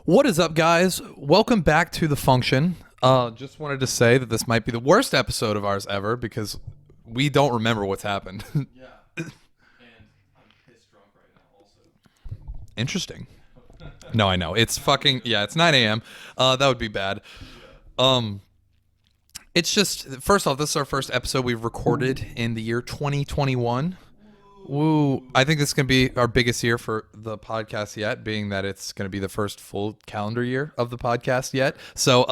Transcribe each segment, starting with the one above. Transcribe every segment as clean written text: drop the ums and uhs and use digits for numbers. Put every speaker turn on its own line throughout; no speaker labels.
What is up, guys? Welcome back to the function. Just wanted to say that this might be the worst episode of ours ever because we don't remember what's happened.
Yeah. And I'm pissed drunk right now also.
Interesting. No, I know. It's fucking, yeah, it's 9 a.m. That would be bad. It's just, first off, this is our first episode we've recorded in the year 2021. Woo. I think this is going to be our biggest year for the podcast yet, being that it's going to be the first full calendar year of the podcast yet. So,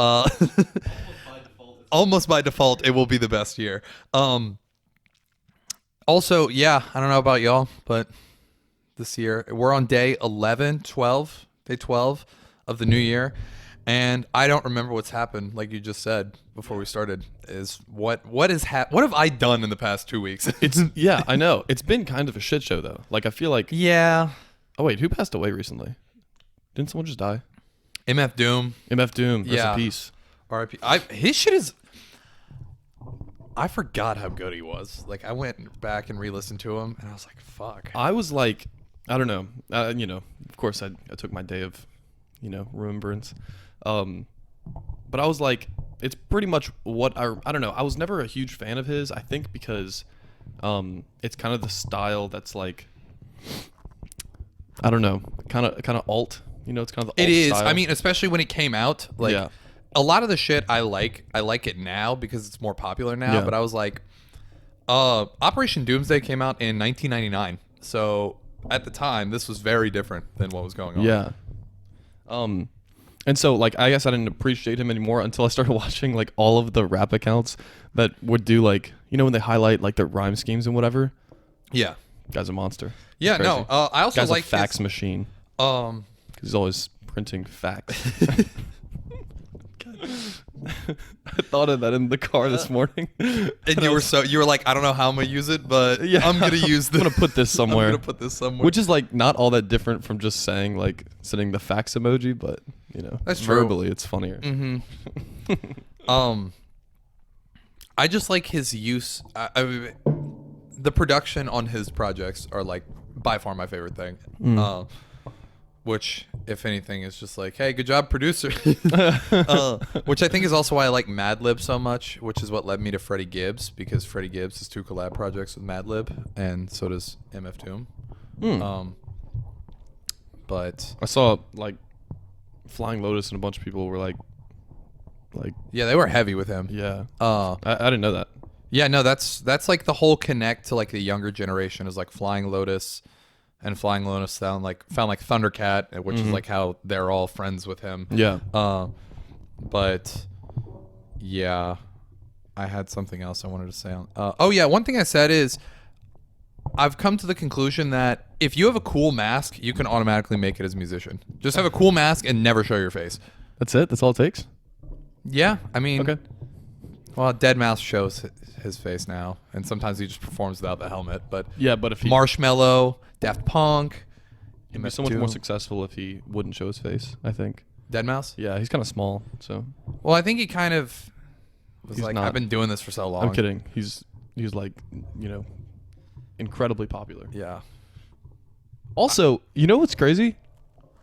almost by default, it will be the best year. Also, yeah, I don't know about y'all, but this year, we're on day 11, 12, day 12 of the new year. And I don't remember what's happened, like you just said before we started. Is what have I done in the past 2 weeks?
Yeah, I know. It's been kind of a shit show though. Like I feel like
Yeah.
Oh wait, who passed away recently? Didn't someone just die?
MF Doom.
MF Doom, rest
Yeah.
in peace.
R.I.P. His shit is. I forgot how good he was. Like I went back and re-listened to him, and I was like, "Fuck."
I was like, I don't know. Of course I took my day of, remembrance. But I was like, it's pretty much what I don't know. I was never a huge fan of his. I think because it's kind of the style that's like, I don't know, kind of alt. It's kind of the alt
It is.
style.
I mean, especially when it came out. Like
Yeah.
a lot of the shit I like it now because it's more popular now.
Yeah.
But I was like, Operation Doomsday came out in 1999, so at the time this was very different than what was going on.
Yeah. And so, like, I guess I didn't appreciate him anymore until I started watching, like, all of the rap accounts that would do, like, when they highlight, like, their rhyme schemes and whatever.
Yeah.
Guy's a monster.
Yeah.
Crazy.
No. I also
Guy's
like
a fax
his,
machine. 'Cause he's always printing facts. I thought of that in the car this morning.
And you were like, I don't know how I'm gonna use it, but
Yeah.
I'm gonna use this.
I'm gonna put this somewhere.
I'm gonna put this somewhere.
Which is, like, not all that different from just saying, like, sending the fax emoji, but,
That's true.
verbally it's funnier.
I just like his use. The production on his projects are like by far my favorite thing. Which, if anything, is just like, hey, good job, producer. Which I think is also why I like Madlib so much, which is what led me to Freddie Gibbs, because Freddie Gibbs has 2 collab projects with Madlib, and so does MF Doom. But
I saw, like, Flying Lotus and a bunch of people were like,
yeah, they were heavy with him.
yeah. I didn't know that.
Yeah, no, that's like the whole connect to like the younger generation is like Flying Lotus, and Flying Lotus found like Thundercat, which is like how they're all friends with him.
Yeah.
But yeah, I had something else I wanted to say. Oh yeah, one thing I said is I've come to the conclusion that if you have a cool mask, you can automatically make it as a musician. Just have a cool mask and never show your face.
That's it? That's all it takes?
Yeah, I mean,
Okay.
well, Deadmau5 shows his face now, and sometimes he just performs without the helmet. But
Yeah, but if he
Marshmello, Daft Punk,
he'd be so much more successful if he wouldn't show his face, I think.
Deadmau5.
Yeah, he's kind of small, so.
Well, I think he kind of was
He's
like,
not.
I've been doing this for so long.
I'm kidding. He's like, incredibly popular.
Yeah.
Also, you know what's crazy?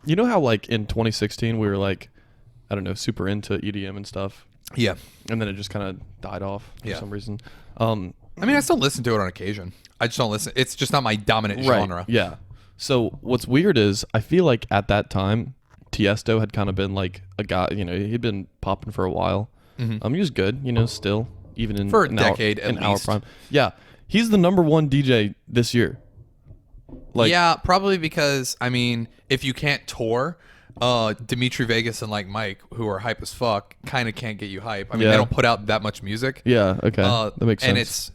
You know how, like, in 2016 we were like, I don't know, super into EDM and stuff,
Yeah.
and then it just kind of died off for
Yeah.
some reason.
I mean, I still listen to it on occasion. I just don't listen. It's just not my dominant genre.
Yeah. So what's weird is I feel like at that time, Tiesto had kind of been like a guy, he'd been popping for a while. He was good, still, even in
For a
in
decade
our,
at
in our
least.
prime. Yeah. He's the #1 DJ this year. Like,
Yeah, probably because, I mean, if you can't tour, Dimitri Vegas and like Mike, who are hype as fuck, kind of can't get you hype. I mean,
Yeah.
they don't put out that much music.
Yeah. Okay. That makes sense.
And it's,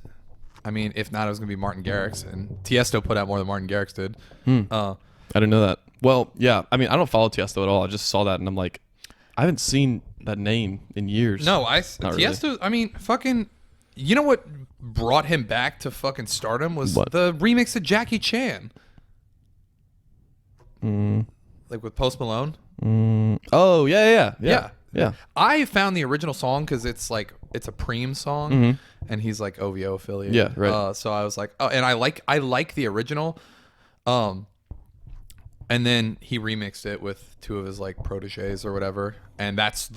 I mean, if not, it was going to be Martin Garrix. And Tiesto put out more than Martin Garrix did.
I didn't know that. Well, yeah. I mean, I don't follow Tiesto at all. I just saw that and I'm like, I haven't seen that name in years.
No,
Not really.
Tiesto, I mean, fucking, you know what brought him back to fucking stardom was
What?
the remix of Jackie Chan. Like with Post Malone.
Oh, yeah.
I found the original song because it's like it's a Preem song, and he's like OVO affiliate.
Yeah, right.
So I was like, oh, and I like the original. And then he remixed it with two of his like proteges or whatever, and that's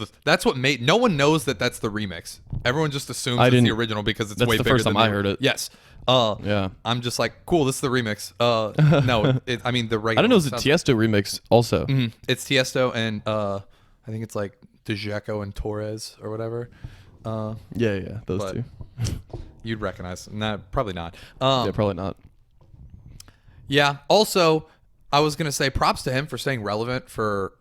what made. No one knows that that's the remix. Everyone just assumes it's the original because it's way bigger. That's the
first time I heard it.
Yes.
Yeah.
I'm just like, cool. This is the remix. No, I mean the regular.
I don't know. It's a Tiesto remix also.
Mm-hmm. It's Tiesto and I think it's like DeJeco and Torres or whatever.
Yeah, those two.
You'd recognize them. Nah, probably not.
Yeah, probably not.
Yeah. Also, I was gonna say props to him for staying relevant for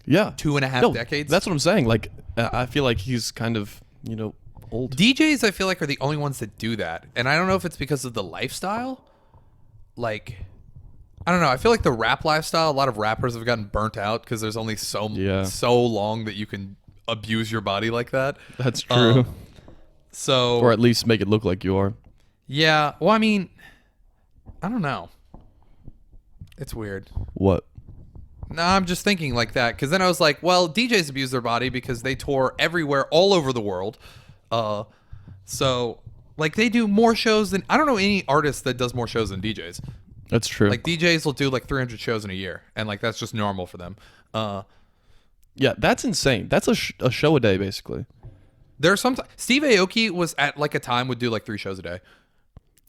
2.5 decades.
That's what I'm saying. Like, I feel like he's kind of old.
DJs, I feel like, are the only ones that do that, and I don't know if it's because of the lifestyle. Like, I don't know. I feel like the rap lifestyle. A lot of rappers have gotten burnt out because there's only so long that you can abuse your body like that.
That's true.
Or
at least make it look like you are.
Yeah. Well, I mean, I don't know. It's weird.
What?
No, I'm just thinking like that because then I was like, well, DJs abuse their body because they tour everywhere, all over the world. So like they do more shows than I don't know any artist that does more shows than DJs.
That's true.
Like DJs will do like 300 shows in a year, and like that's just normal for them.
Yeah, that's insane. That's a show a day basically.
There's some Steve Aoki was at like a time would do like 3 shows a day.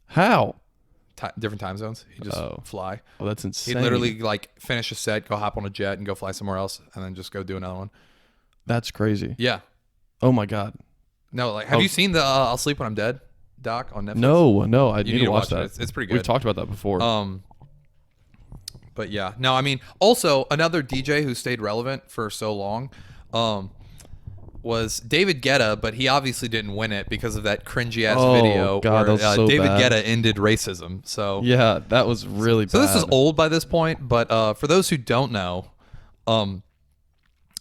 How?
Different time zones. He'd just fly.
Oh, that's insane.
He'd literally like finish a set, go hop on a jet, and go fly somewhere else, and then just go do another one.
That's crazy.
Yeah.
Oh my god.
No, like, have you seen the "I'll Sleep When I'm Dead" doc on Netflix?
No, I need to watch that.
It's pretty good.
We've talked about that before.
But yeah, no, I mean, also another DJ who stayed relevant for so long, was David Guetta, but he obviously didn't win it because of that cringy ass video
God,
where
that was so
David
bad.
Guetta ended racism. So
yeah, that was really bad.
So this is old by this point, but for those who don't know,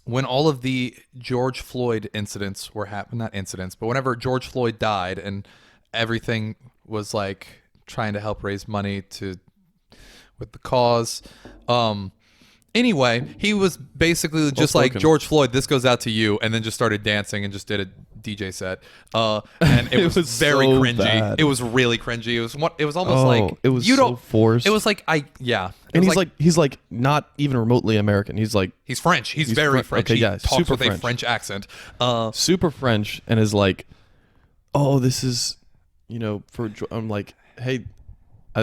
when all of the George Floyd incidents were happening, not incidents, but whenever George Floyd died and everything was like trying to help raise money with the cause. Anyway, he was basically just like, George Floyd, this goes out to you, and then just started dancing and just did a DJ set. And it was very
so
cringy.
bad.
It was really cringy. It was almost like
it was so forced.
It was like
And he's like not even remotely American. He's
French. He's very French.
Okay,
he
yeah,
talks
super
with
French.
a French accent.
Super French, and is like, oh, this is, I'm like, hey,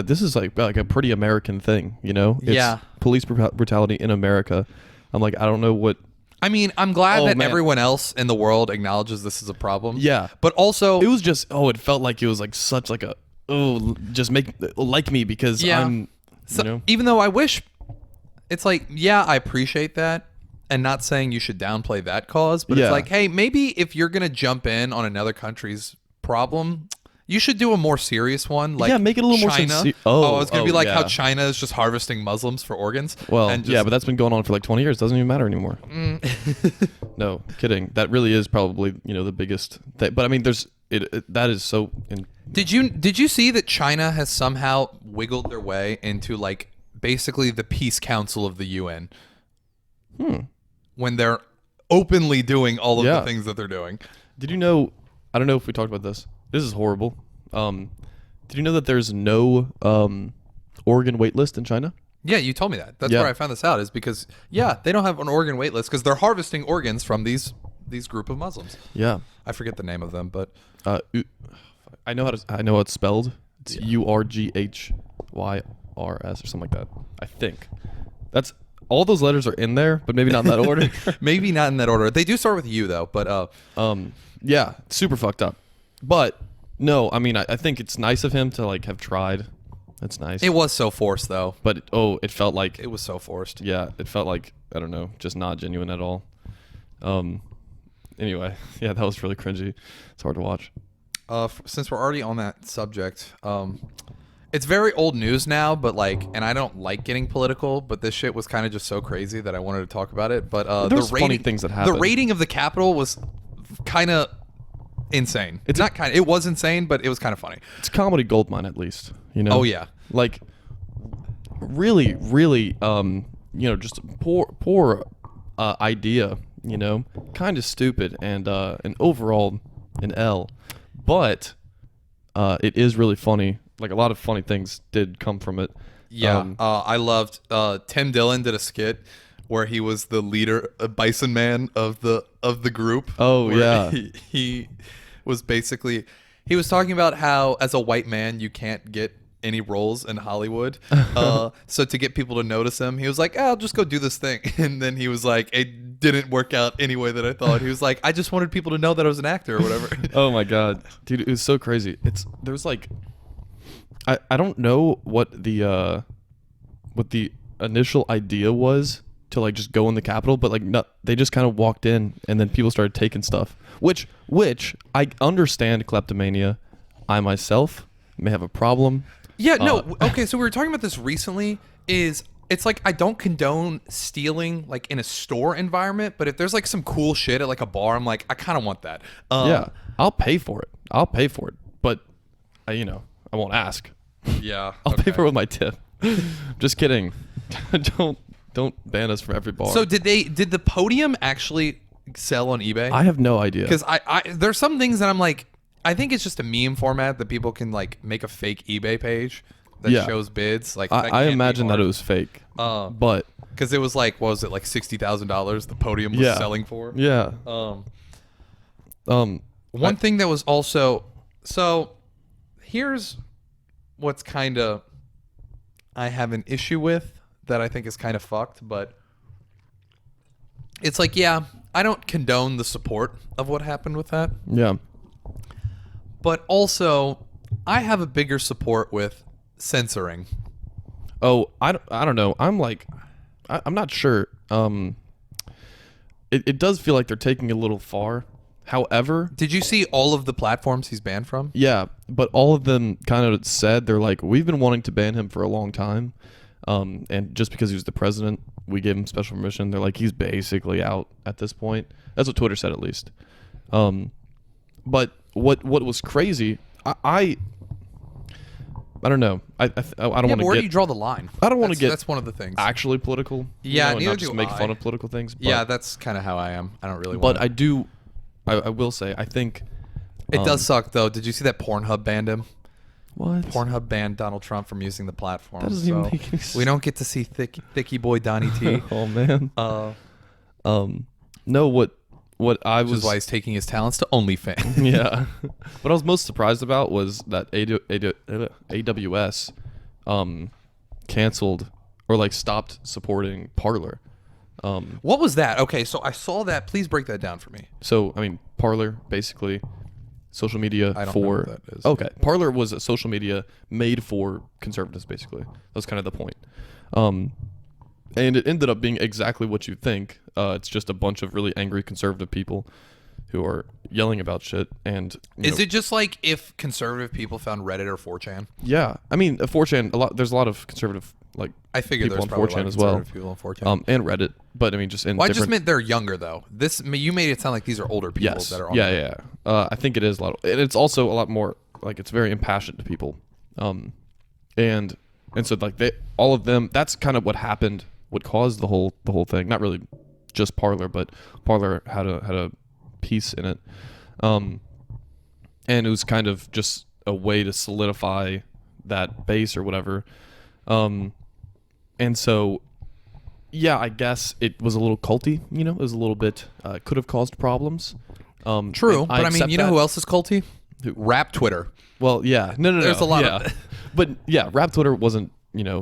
this is like a pretty American thing, It's police brutality in America. I'm like, I don't know what.
I mean, I'm glad that everyone else in the world acknowledges this is a problem.
Yeah,
but also
it was just it felt like it was like such like a just make like me because I'm
even though I wish it's like I appreciate that and not saying you should downplay that cause, but it's like, hey, maybe if you're gonna jump in on another country's problem, you should do a more serious one, like
make it a little
China.
more sincere.
I was gonna be like how China is just harvesting Muslims for organs.
Well, but that's been going on for like 20 years. Doesn't even matter anymore. No, kidding. That really is probably the biggest thing. But I mean, that is so.
Did you see that China has somehow wiggled their way into like basically the Peace Council of the UN? When they're openly doing all of the things that they're doing.
Did you know? I don't know if we talked about this. This is horrible. Did you know that there's no organ wait list in China?
Yeah, you told me that. That's where I found this out, is because they don't have an organ wait list because they're harvesting organs from these group of Muslims. Yeah, I forget the name of them, but
I know how it's spelled. It's URGHYRS or something like that. I think that's all those letters are in there, but maybe not in that order.
Maybe not in that order. They do start with U though, but
yeah, super fucked up. But no, I mean, I think it's nice of him to like have tried. That's nice.
It was so forced though.
But it felt like
it was so forced.
Yeah, it felt like, I don't know, just not genuine at all. Anyway, yeah, that was really cringy. It's hard to watch.
Since we're already on that subject, it's very old news now, but like, and I don't like getting political, but this shit was kind of just so crazy that I wanted to talk about it. But
there's funny things that happened.
The rating of the Capitol was kind of insane. It's not kind of. It was insane, but it was kind of funny.
It's a comedy goldmine, at least.
Oh yeah.
Like, really, really, just poor idea. Kind of stupid and overall an L, but it is really funny. Like, a lot of funny things did come from it.
Yeah, I loved Tim Dillon did a skit where he was the leader, Bison Man of the group.
Oh,
where
yeah.
he was basically he was talking about how as a white man you can't get any roles in Hollywood. So to get people to notice him, he was like, I'll just go do this thing. And then he was like, it didn't work out any way that I thought. He was like, I just wanted people to know that I was an actor or whatever.
Oh my god, dude, it was so crazy. There's like, I don't know what the initial idea was to like just go in the Capitol, but like no, they just kind of walked in and then people started taking stuff. Which I understand kleptomania. I myself may have a problem.
Yeah, no. Okay, so we were talking about this recently. It's like I don't condone stealing like in a store environment, but if there's like some cool shit at like a bar, I'm like, I kind of want that.
Yeah, I'll pay for it. But I won't ask.
Yeah,
I'll pay for it with my tip. Just kidding. Don't ban us from every bar.
So did the podium actually sell on eBay?
I have no idea.
Because I there's some things that I'm like, I think it's just a meme format that people can like make a fake eBay page that shows bids. Like
I imagine that it was fake. But
because it was like, what was it, like $60,000 the podium was selling for?
Yeah.
One thing that was also, so here's what's kind of I have an issue with that I think is kind of fucked, but it's like, yeah, I don't condone the support of what happened with that.
Yeah.
But also, I have a bigger support with censoring.
Oh, I don't know. I'm not sure. It does feel like they're taking it a little far. However,
did you see all of the platforms he's banned from?
Yeah, but all of them kind of said they're like, we've been wanting to ban him for a long time, and just because he was the president, we gave him special permission. They're like, he's basically out at this point. That's what Twitter said, at least. But what was crazy, I don't know. I don't want to get.
Where do you draw the line?
I don't want to get.
That's one of the things.
Actually political.
Yeah,
and
neither
not just
do
make
I.
fun of political things. But,
Yeah, that's kind of how I am. I don't really.
But
want
I do. I will say, I think
it does suck though. Did you see that Pornhub banned him?
What?
Pornhub banned Donald Trump from using the platform.
That doesn't even make any sense.
We don't get to see Thicky Boy Donnie T.
Oh man. No, what I
Which
was
is why he's taking his talents to OnlyFans.
yeah. What I was most surprised about was that AWS canceled or like stopped supporting Parler.
What was that? Okay, so I saw that. Please break that down for me.
So I mean, Parler basically social media
I don't
for
know what that is.
Okay, Parler was a social media made for conservatives. Basically, that was kind of the point. And it ended up being exactly what you think. It's just a bunch of really angry conservative people who are yelling about shit. And
is it just like if conservative people found Reddit or 4chan?
Yeah, I mean, 4chan. There's a lot of conservative
I figured
people
there's
on
probably
4chan
a lot
as
of
well.
conservative people on 4chan.
And Reddit. But I mean, just in.
Well, I just meant they're younger though. You made it sound like these are older people that are on.
Yeah. I think it is a lot, and it's also a lot more like it's very impassioned to people. And so like all of them. That's kind of what happened. What caused the whole thing? Not really just Parler, but Parler had a piece in it, and it was kind of just a way to solidify that base or whatever, and so yeah, I guess it was a little culty. It was a little bit could have caused problems.
True, but I mean, you know who else is culty? Rap Twitter.
Well, yeah, no.
There's a lot of,
but yeah, Rap Twitter wasn't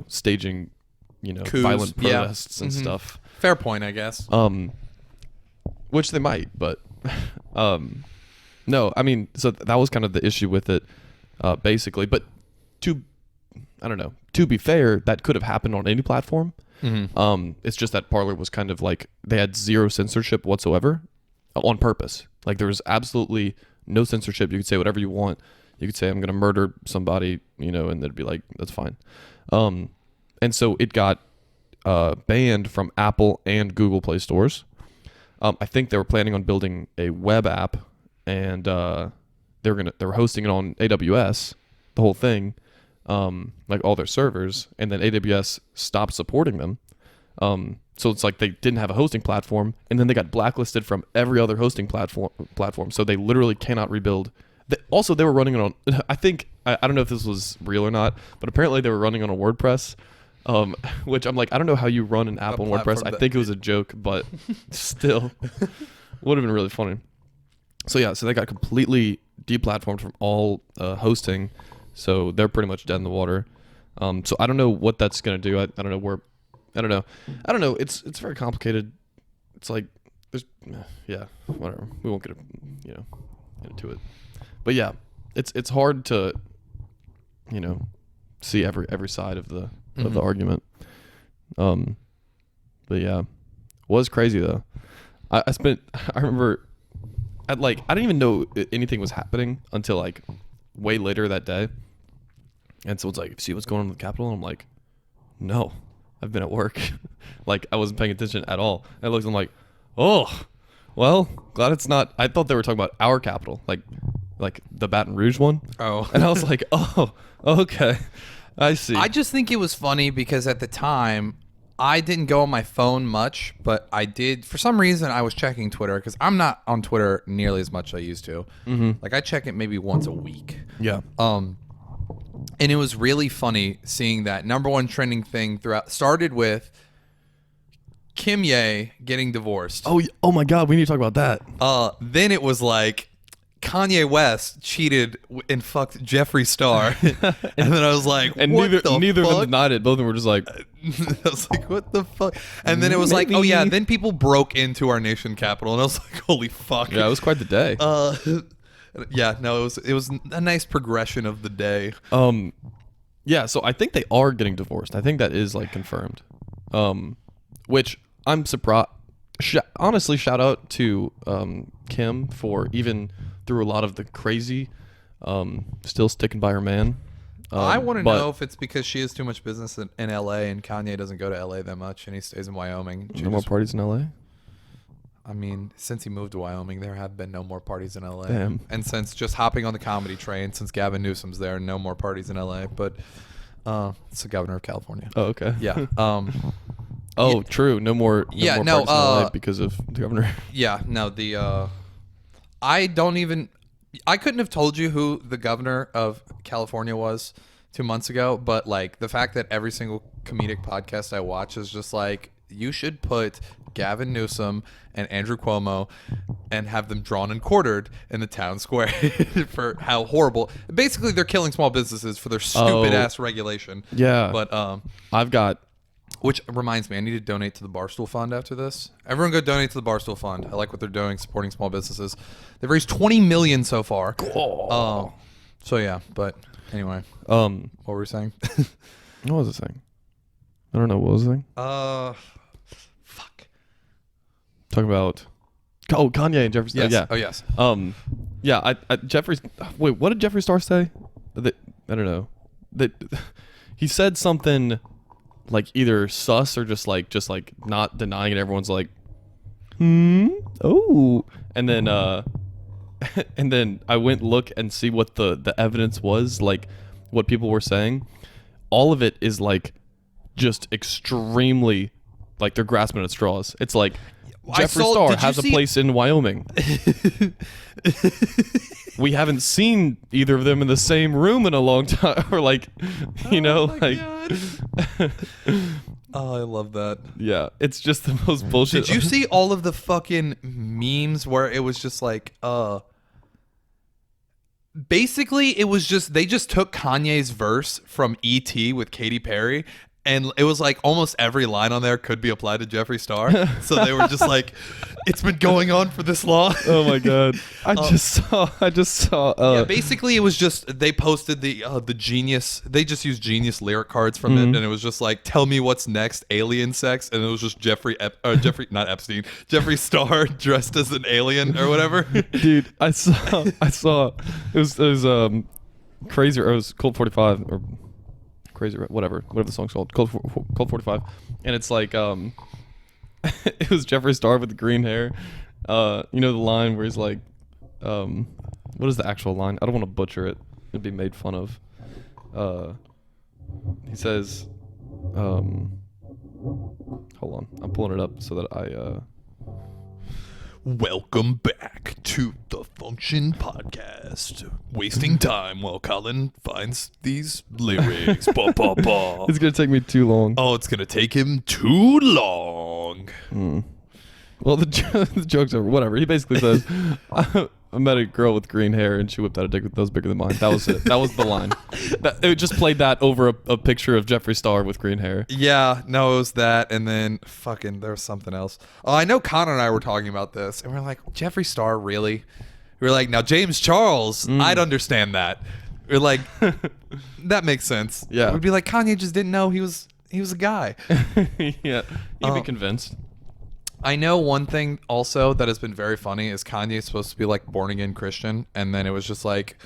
staging.
Coups,
violent protests and stuff.
Fair point, I guess.
Which they might, but no, I mean, so that was kind of the issue with it, basically. But to be fair, that could have happened on any platform.
Mm-hmm.
It's just that Parler was kind of like they had zero censorship whatsoever, on purpose. Like there was absolutely no censorship. You could say whatever you want. You could say I'm going to murder somebody, and they'd be like, that's fine. And so it got banned from Apple and Google Play stores. I think they were planning on building a web app, and they were hosting it on AWS, the whole thing, like all their servers, and then AWS stopped supporting them. So it's like they didn't have a hosting platform, and then they got blacklisted from every other hosting platform. So they literally cannot rebuild. They were running it on. I think I don't know if this was real or not, but apparently they were running on a WordPress. Which I'm like, I don't know how you run an app on WordPress. I think it was a joke, but still, would have been really funny. So yeah, so they got completely deplatformed from all hosting, so they're pretty much dead in the water. So I don't know what that's gonna do. I don't know where. I don't know. It's very complicated. It's like there's whatever. We won't get into it. But yeah, it's hard to see every side of the argument. But yeah, was crazy though. I remember I didn't even know anything was happening until like way later that day. And someone's like, see what's going on in the Capitol? And I'm like, no, I've been at work. Like I wasn't paying attention at all. And I looked, I'm like, oh, well, glad it's not. I thought they were talking about our Capitol, like the Baton Rouge one.
Oh.
And I was like, oh, okay. I see.
I just think it was funny because at the time, I didn't go on my phone much, but I did. For some reason, I was checking Twitter because I'm not on Twitter nearly as much as I used to.
Mm-hmm.
Like I check it maybe once a week.
Yeah.
And it was really funny seeing that number one trending thing throughout. Started with Kim Ye getting divorced.
Oh my God, we need to talk about that.
Then it was like Kanye West cheated and fucked Jeffree Star. And then I was like,
and
what
neither
the
of
fuck?
them denied it. Both of them were just like,
I was like, what the fuck? And then it was like, oh yeah, then people broke into our nation capital, and I was like, holy fuck.
yeah, it was quite the day.
Yeah, no, it was a nice progression of the day.
Yeah, so I think they are getting divorced. I think that is like confirmed. Which I'm surprised. Honestly, shout out to Kim for even through a lot of the crazy, still sticking by her man.
I want to know if it's because she has too much business in LA and Kanye doesn't go to LA that much and he stays in Wyoming.
No more parties in LA?
I mean, since he moved to Wyoming, there have been no more parties in LA.
Damn.
And since just hopping on the comedy train, since Gavin Newsom's there, no more parties in LA. But it's the governor of California.
Oh, okay.
Yeah.
Oh, true. No more.
Yeah,
more
no,
parties in LA because of the governor.
Yeah, no, I couldn't have told you who the governor of California was 2 months ago, but like the fact that every single comedic podcast I watch is just like, you should put Gavin Newsom and Andrew Cuomo and have them drawn and quartered in the town square for how horrible. Basically, they're killing small businesses for their stupid ass regulation.
Yeah.
But
I've got.
which reminds me, I need to donate to the Barstool Fund after this. Everyone go donate to the Barstool Fund. I like what they're doing, supporting small businesses. They've raised $20 million so far.
Oh.
So yeah, but anyway,
What
what were we saying?
was I saying? I don't know. What was I saying?
Fuck.
Talking about. Oh, Kanye and Jeffree Star.
Yes.
Yeah.
Oh yes.
Yeah. Wait, what did Jeffree Star say? I don't know. That he said something like either sus or just like not denying it. Everyone's like, oh, and then and then I went look and see what the evidence was, like what people were saying. All of it is like just extremely like they're grasping at straws. It's like Jeffree Star has a place in Wyoming. We haven't seen either of them in the same room in a long time, or like,
Oh, I love that.
Yeah, it's just the most bullshit.
Did you see all of the fucking memes where it was just like, basically it was just, they just took Kanye's verse from E.T. with Katy Perry, and it was like almost every line on there could be applied to Jeffree Star. So they were just like, it's been going on for this long.
Oh my god! I just saw.
Yeah, basically it was just they posted the Genius. They just used Genius lyric cards from it, and it was just like, tell me what's next, alien sex, and it was just Jeffree Star dressed as an alien or whatever.
Dude, I saw. It was crazy. Or it was Cold 45 or. Crazy, whatever the song's called, Cold 45, and it's like it was Jeffree Star with the green hair. The line where he's like, what is the actual line? I don't want to butcher it. It'd be made fun of. He says, hold on, I'm pulling it up so that I.
Welcome back to the Function Podcast. Wasting time while Colin finds these lyrics. Bah, bah, bah.
It's gonna take me too long.
Oh, it's gonna take him too long.
Well, the joke's over. Whatever. He basically says, I met a girl with green hair and she whipped out a dick that was bigger than mine. That was it. That was the line. It just played that over a picture of Jeffree Star with green hair.
Yeah, no, it was that, and then there was something else. Oh, I know Connor and I were talking about this, and we're like, Jeffree Star, really? We were like, now James Charles, I'd understand that. We're like, that makes sense.
Yeah.
We'd be like, Kanye just didn't know he was a guy.
Yeah, you'd be convinced.
I know one thing also that has been very funny is Kanye's supposed to be like born again Christian, and then it was just like,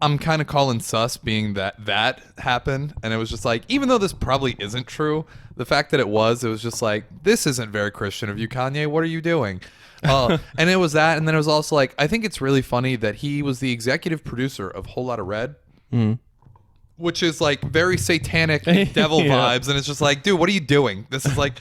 I'm kind of calling sus being that happened, and it was just like, even though this probably isn't true, the fact that it was just like, this isn't very Christian of you, Kanye. What are you doing? And it was that, and then it was also like, I think it's really funny that he was the executive producer of Whole Lotta Red, which is like very satanic devil vibes, and it's just like, dude, what are you doing? This is like.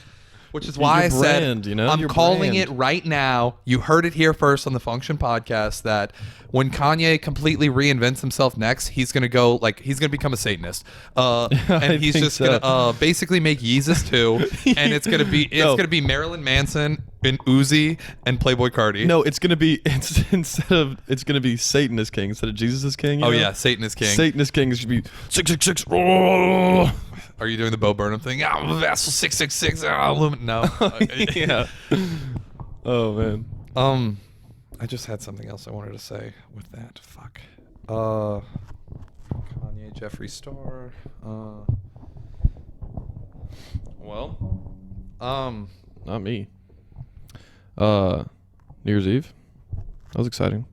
Which is why I said, I'm calling it right now. You heard it here first on the Function Podcast that when Kanye completely reinvents himself next, he's going to become a Satanist. And he's just going to basically make Yeezus too. And it's going to be Marilyn Manson and Uzi and Playboy Cardi.
No, it's going to be, it's going to be Satan is king instead of Jesus is king.
Yeah, Satan is king.
Satan is king. It should be 666.
Are you doing the Bo Burnham thing? Vessel 666. No.
Yeah. Oh man.
I just had something else I wanted to say with that. Fuck. Kanye, Jeffree Star.
Well. Not me. New Year's Eve. That was exciting.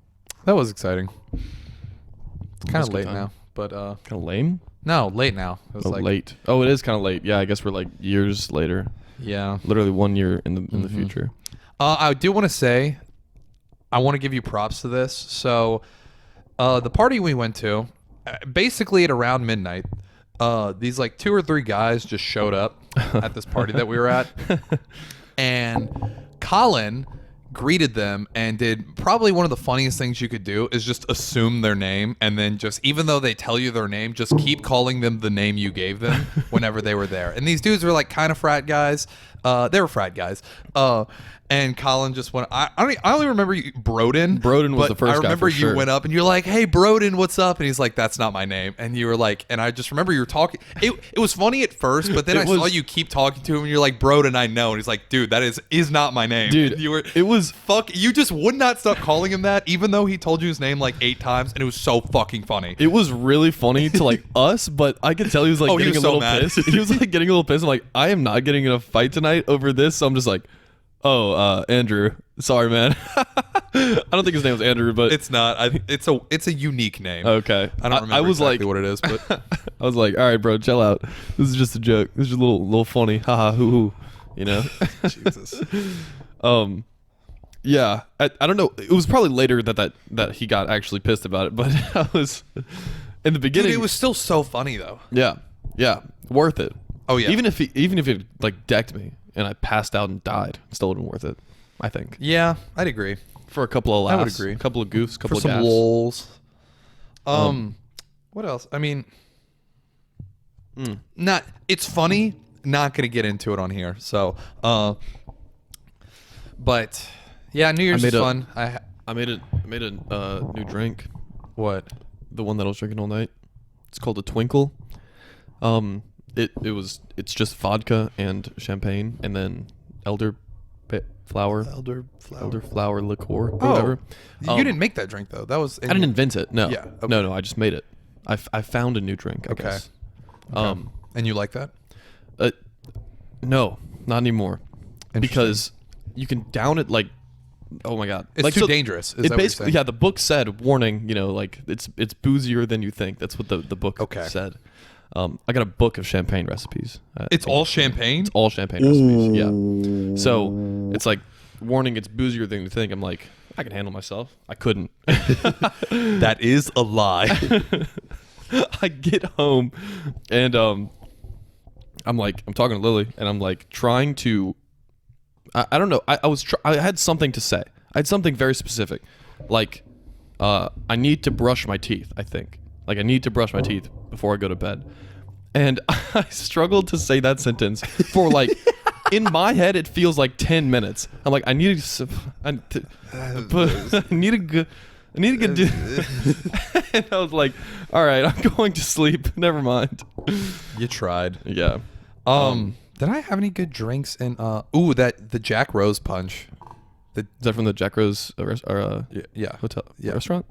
That was exciting. It's kind of late now, but
kind of lame.
No, late now. It was
late. Oh, it is kind of late. Yeah, I guess we're like years later.
Yeah,
literally 1 year in the future.
I do want to say, I want to give you props to this. So, the party we went to, basically at around midnight, these like 2 or 3 guys just showed up at this party that we were at, and Colin greeted them and did probably one of the funniest things you could do is just assume their name, and then just, even though they tell you their name, just keep calling them the name you gave them whenever they were there. And these dudes were like kind of frat guys. They were frat guys. And Colin just went, I only remember you, Broden.
Broden was the first guy.
I remember
for sure.
You went up and you're like, hey, Broden, what's up? And he's like, that's not my name. And you were like, and I just remember you were talking. It was funny at first, but then I saw you keep talking to him and you're like, Broden, I know. And he's like, dude, that is not my name.
Dude,
you just would not stop calling him that, even though he told you his name like 8 times, and it was so fucking funny.
It was really funny to like us, but I could tell he was like getting a little pissed. He was like getting a little pissed. I'm like, I am not getting in a fight tonight over this. So I'm just like, Andrew, sorry, man. I don't think his name was Andrew, but
it's not. It's a unique name.
Okay,
I don't remember exactly what it is, but
I was like, all right, bro, chill out. This is just a joke. This is just a little funny. Haha, hoo hoo. You know.
Jesus.
Yeah, I don't know. It was probably later that he got actually pissed about it, but I was in the beginning.
Dude, it was still so funny though.
Yeah, worth it.
Oh yeah.
Even if it like decked me and I passed out and died, it still would have been worth it, I think.
Yeah, I'd agree.
For a couple of laughs.
I would agree.
A couple of goofs, couple
for
of
some
gaffes.
lols. What else? I mean, it's funny. Not gonna get into it on here. So, but yeah, New Year's is fun.
I made a new drink.
What?
The one that I was drinking all night. It's called a Twinkle. It's just vodka and champagne and then elderflower liqueur or whatever.
You didn't make that drink though. That was
I didn't invent it. No.
Yeah. Okay.
No. I just made it. I found a new drink. I guess.
Okay. And you like that?
No, not anymore. Because you can down it like, oh my god,
it's
like,
too dangerous. Is
it
that
basically,
what you're saying?
the book said, warning, like it's boozier than you think. That's what the book said. I got a book of champagne recipes.
It's all champagne?
It's all champagne recipes. Yeah. So it's like, warning, it's boozier than you think. I'm like, I can handle myself. I couldn't.
That is a lie.
I get home and I'm talking to Lily and I'm like trying to I don't know. I had something to say. I had something very specific, like I need to brush my teeth. I think like I need to brush my teeth before I go to bed, and I struggled to say that sentence for like. In my head, it feels like 10 minutes. I'm like, I need to get. And I was like, all right, I'm going to sleep. Never mind.
You tried.
Yeah.
Did I have any good drinks in? The Jack Rose punch.
Is that from the Jack Rose
Yeah.
hotel
Yeah.
restaurant?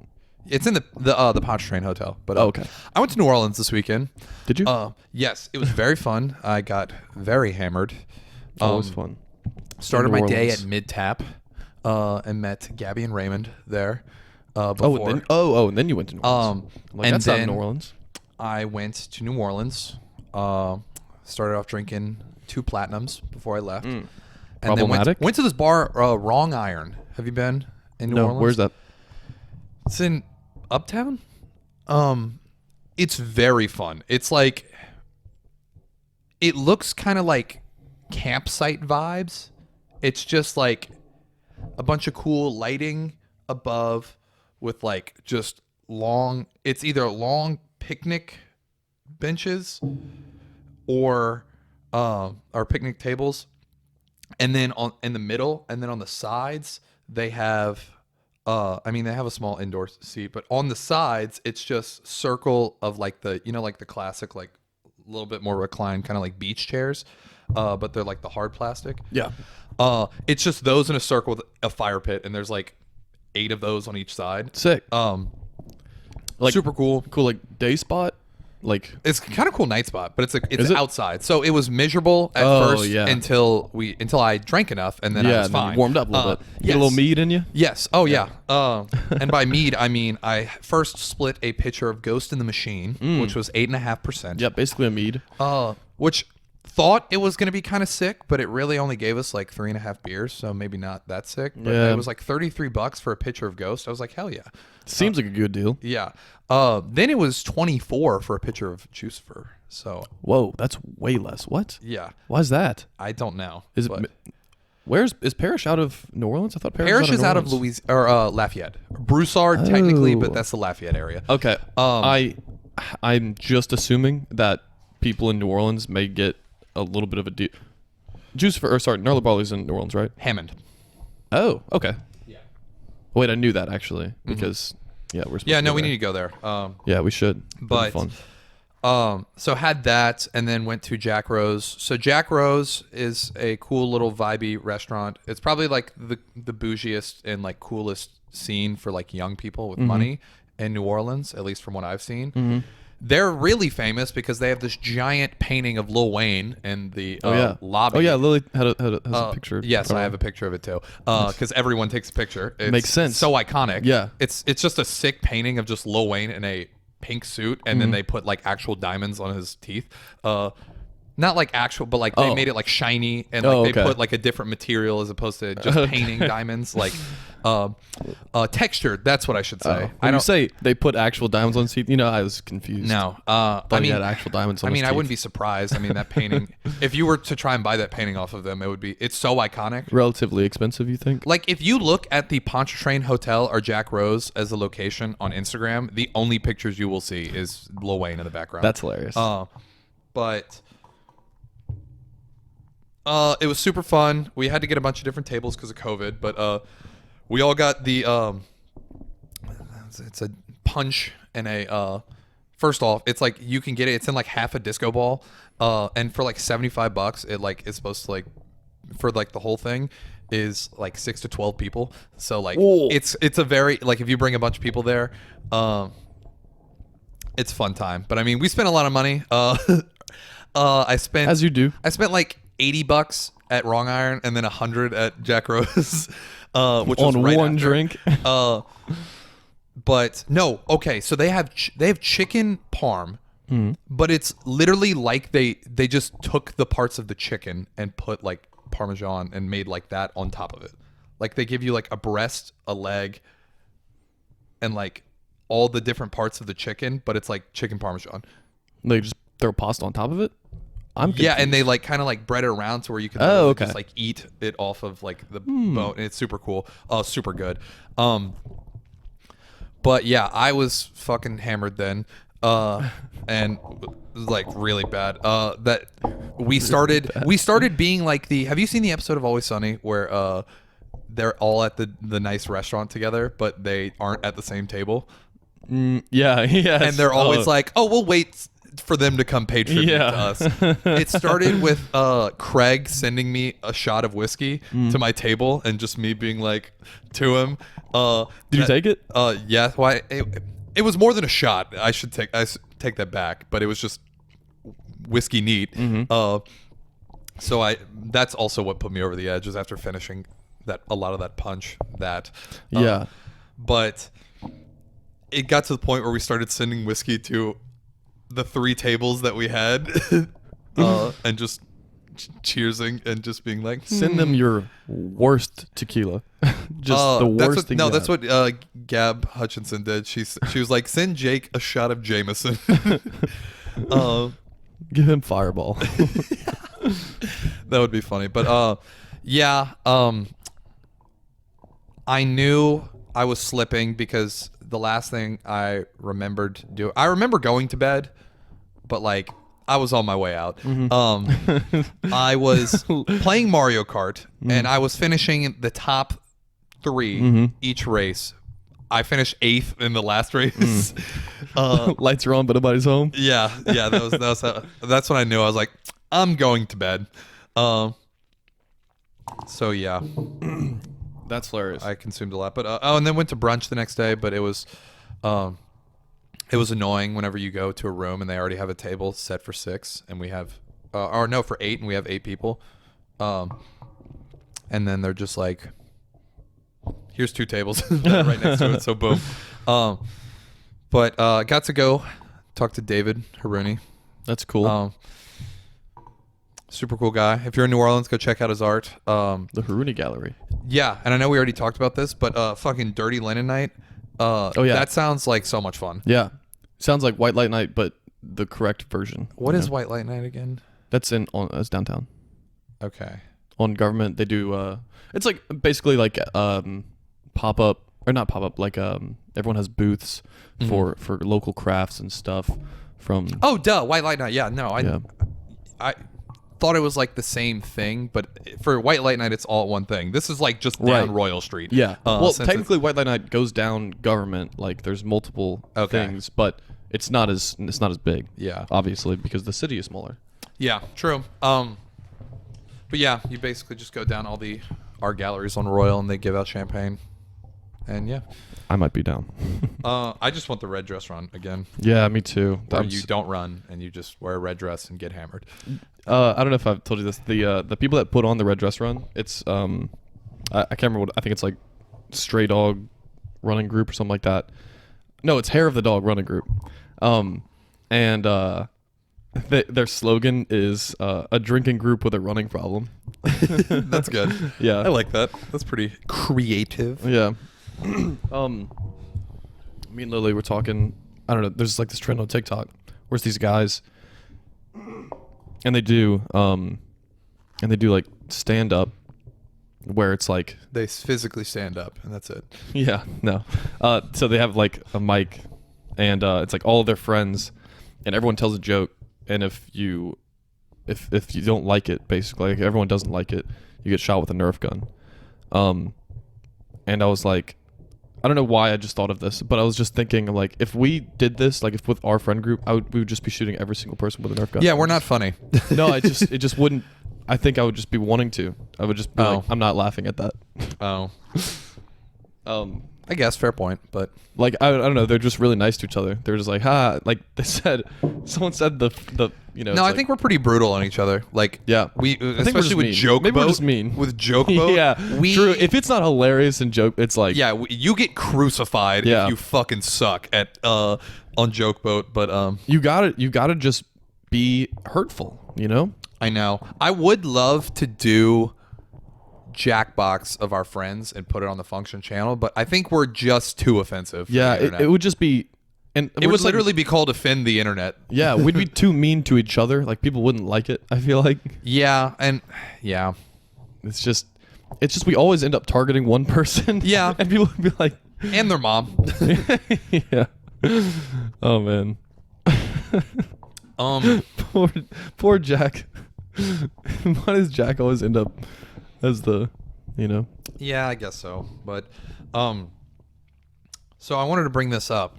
It's in the Pontchartrain Hotel. But
okay.
I went to New Orleans this weekend.
Did you?
Yes, it was very fun. I got very hammered.
Always fun.
Started
New
my day
Orleans.
at Mid Tap, and met Gabby and Raymond there. Before.
And then you went to New Orleans. Like,
and
that's not
then
New Orleans.
I went to New Orleans. Started off drinking 2 platinums before I left. And
Problematic?
then went to this bar, Wrong Iron. Have you been in New Orleans?
Where's that?
It's in Uptown. It's very fun. It's like, it looks kind of like campsite vibes. It's just like a bunch of cool lighting above with like just long, it's either long picnic benches or picnic tables, and then in the middle and then on the sides they have they have a small indoor seat, but on the sides it's just circle of like the like the classic like a little bit more reclined kind of like beach chairs, but they're like the hard plastic.
Yeah.
It's just those in a circle with a fire pit, and there's like 8 of those on each side.
Sick. Like
Super cool.
Cool, like day spot. Like
It's kind of cool night spot, but it's
Is it?
outside. So it was miserable at first until I drank enough, and then I was
and then
fine.
you warmed up a little bit.
Yes.
Get a little mead in you.
Yes. Oh yeah. And by mead I mean I first split a pitcher of Ghost in the Machine, which was 8.5%.
Yeah, basically a mead.
Which thought it was going to be kind of sick, but it really only gave us like 3.5 beers, so maybe not that sick. But it was like $33 for a pitcher of Ghost. I was like, hell yeah.
Seems like a good deal.
Yeah. Then it was 24 for a pitcher of Jucifer. So
Whoa, that's way less. What?
yeah,
Why is that?
I don't know.
Is
but
it? Is Parrish out of New Orleans? I thought
Parrish is out of
New Orleans.
Louisiana or Lafayette. Broussard technically, but that's the Lafayette area.
Okay. I'm just assuming that people in New Orleans may get a little bit of a deal. Gnarly Barley's in New Orleans, right?
Hammond.
Oh, okay.
Yeah.
Wait, I knew that actually because we're supposed to
We need to go there.
Yeah, we should. That'd be
But
fun.
So had that, and then went to Jack Rose. So Jack Rose is a cool little vibey restaurant. It's probably like the bougiest and like coolest scene for like young people with money in New Orleans, at least from what I've seen. They're really famous because they have this giant painting of Lil Wayne in the lobby.
Oh yeah, Lily has a picture.
Yes, I have a picture of it too. Because everyone takes a picture. It's
Makes sense.
So iconic.
Yeah.
It's just a sick painting of just Lil Wayne in a pink suit, and then they put like actual diamonds on his teeth. Not like actual, but like they made it like shiny, and like they put like a different material as opposed to just painting diamonds, like textured. That's what I should say.
I don't say they put actual diamonds on his teeth. I was confused.
No,
I mean, he had actual diamonds on his teeth.
I wouldn't be surprised. I mean, that painting. If you were to try and buy that painting off of them, it's so iconic.
Relatively expensive, you think?
Like if you look at the Pontchartrain Hotel or Jack Rose as a location on Instagram, the only pictures you will see is Lil Wayne in the background.
That's hilarious.
But it was super fun. We had to get a bunch of different tables because of COVID, but we all got the it's a punch and a first off, it's like you can get it. It's in like half a disco ball, and for like $75, it like is supposed to like for like the whole thing is like 6 to 12 people. So like it's a very like if you bring a bunch of people there, it's a fun time. But I mean, we spent a lot of money. I spent
as you do.
I spent like $80 at Wrong Iron and then $100 at Jack Rose, which was
on
right
one
after.
drink.
But no, okay. So they have chicken parm, but it's literally like they just took the parts of the chicken and put like Parmesan and made like that on top of it. Like they give you like a breast, a leg, and like all the different parts of the chicken, but it's like chicken Parmesan.
They just throw pasta on top of it. I'm confused.
Yeah, and they like kind of like bread it around to where you can just like eat it off of like the bone, and it's super cool. Oh, super good. But yeah, I was fucking hammered then, and like really bad. That we started being like the. Have you seen the episode of Always Sunny where they're all at the nice restaurant together, but they aren't at the same table?
Yeah, yes.
And they're always like, "Oh, we'll wait for them to come pay tribute to us." It started with Craig sending me a shot of whiskey to my table, and just me being like to him,
Did you take it?
Yeah. Why? It was more than a shot. I take that back, but it was just whiskey neat. So that's also what put me over the edge, is after finishing a lot of that punch. But it got to the point where we started sending whiskey to the 3 tables that we had, and just cheersing and just being like,
send them your worst tequila. Just the worst thing.
No, that's what Gab Hutchinson did. She was like, send Jake a shot of Jameson.
Give him Fireball.
That would be funny. But I knew I was slipping because the last thing I remembered doing, I remember going to bed, but like I was on my way out. I was playing Mario Kart, and I was finishing the top 3 each race. I finished 8th in the last race.
Lights are on, but nobody's home.
Yeah. That's when I knew. I was like, I'm going to bed. So yeah.
That's hilarious.
I consumed a lot, but and then went to brunch the next day. But it was annoying whenever you go to a room and they already have a table set for 6, and we have, for 8, and we have 8 people, and then they're just like, here's 2 tables right next to it. So boom. But got to go talk to David Haruni.
That's cool.
Super cool guy. If you're in New Orleans, go check out his art.
The Haruni Gallery.
Yeah, and I know we already talked about this, but fucking Dirty Linen Night. That sounds like so much fun.
Yeah, sounds like White Light Night, but the correct version.
What is White Light Night again?
That's it's downtown.
Okay.
On Government, they do. It's like basically like pop up, or not pop up. Like everyone has booths for local crafts and stuff. From
White Light Night. Yeah, no, I thought it was like the same thing, but for White Light Night, it's all one thing. This is like just down Royal Street.
Yeah. Well, technically, White Light Night goes down Government. Like, there's multiple things, but it's not as big.
Yeah.
Obviously, because the city is smaller.
Yeah. True. But yeah, you basically just go down all the art galleries on Royal, and they give out champagne, and yeah.
I might be down.
I just want the red dress run again.
Yeah, me too.
Where you don't run and you just wear a red dress and get hammered.
I don't know if I've told you this. The people that put on the red dress run, it's I can't remember what, I think it's like Stray Dog Running Group or something like that. No, it's Hair of the Dog Running Group. And their slogan is a drinking group with a running problem.
That's good.
Yeah,
I like that. That's pretty creative.
Yeah. Me and Lily were talking. I don't know. There's like this trend on TikTok where's these guys, and they do like stand up, where it's like
they physically stand up and that's it.
Yeah, no. So they have like a mic, and it's like all of their friends, and everyone tells a joke, and if you don't like it, basically, like everyone doesn't like it, you get shot with a Nerf gun. And I was like, I don't know why I just thought of this, but I was just thinking, like, if we did this, like, if with our friend group, we would just be shooting every single person with a Nerf gun.
Yeah, we're not funny.
No, it just wouldn't. I think I would just be wanting to. I would just be like, I'm not laughing at that.
Oh. I guess fair point, but
like I don't know, they're just really nice to each other. They're just like, like someone said the
No, I think we're pretty brutal on each other. Like,
yeah,
we especially with joke
maybe
boat.
We're just mean
with joke boat.
Yeah, true. If it's not hilarious and joke, it's like
you get crucified if you fucking suck at on joke boat. But
you gotta just be hurtful. You know.
I know. I would love to do Jackbox of our friends and put it on the function channel, but I think we're just too offensive.
Yeah, it would just be And
It would literally be called offend the internet.
yeah, we'd be too mean to each other. Like people wouldn't like it. I feel like
Yeah, and yeah.
it's just we always end up targeting one person.
Yeah.
And people would be like,
And their mom.
yeah. Oh man. Poor Jack. Why does Jack always end up as the,
Yeah, I guess so. But so I wanted to bring this up.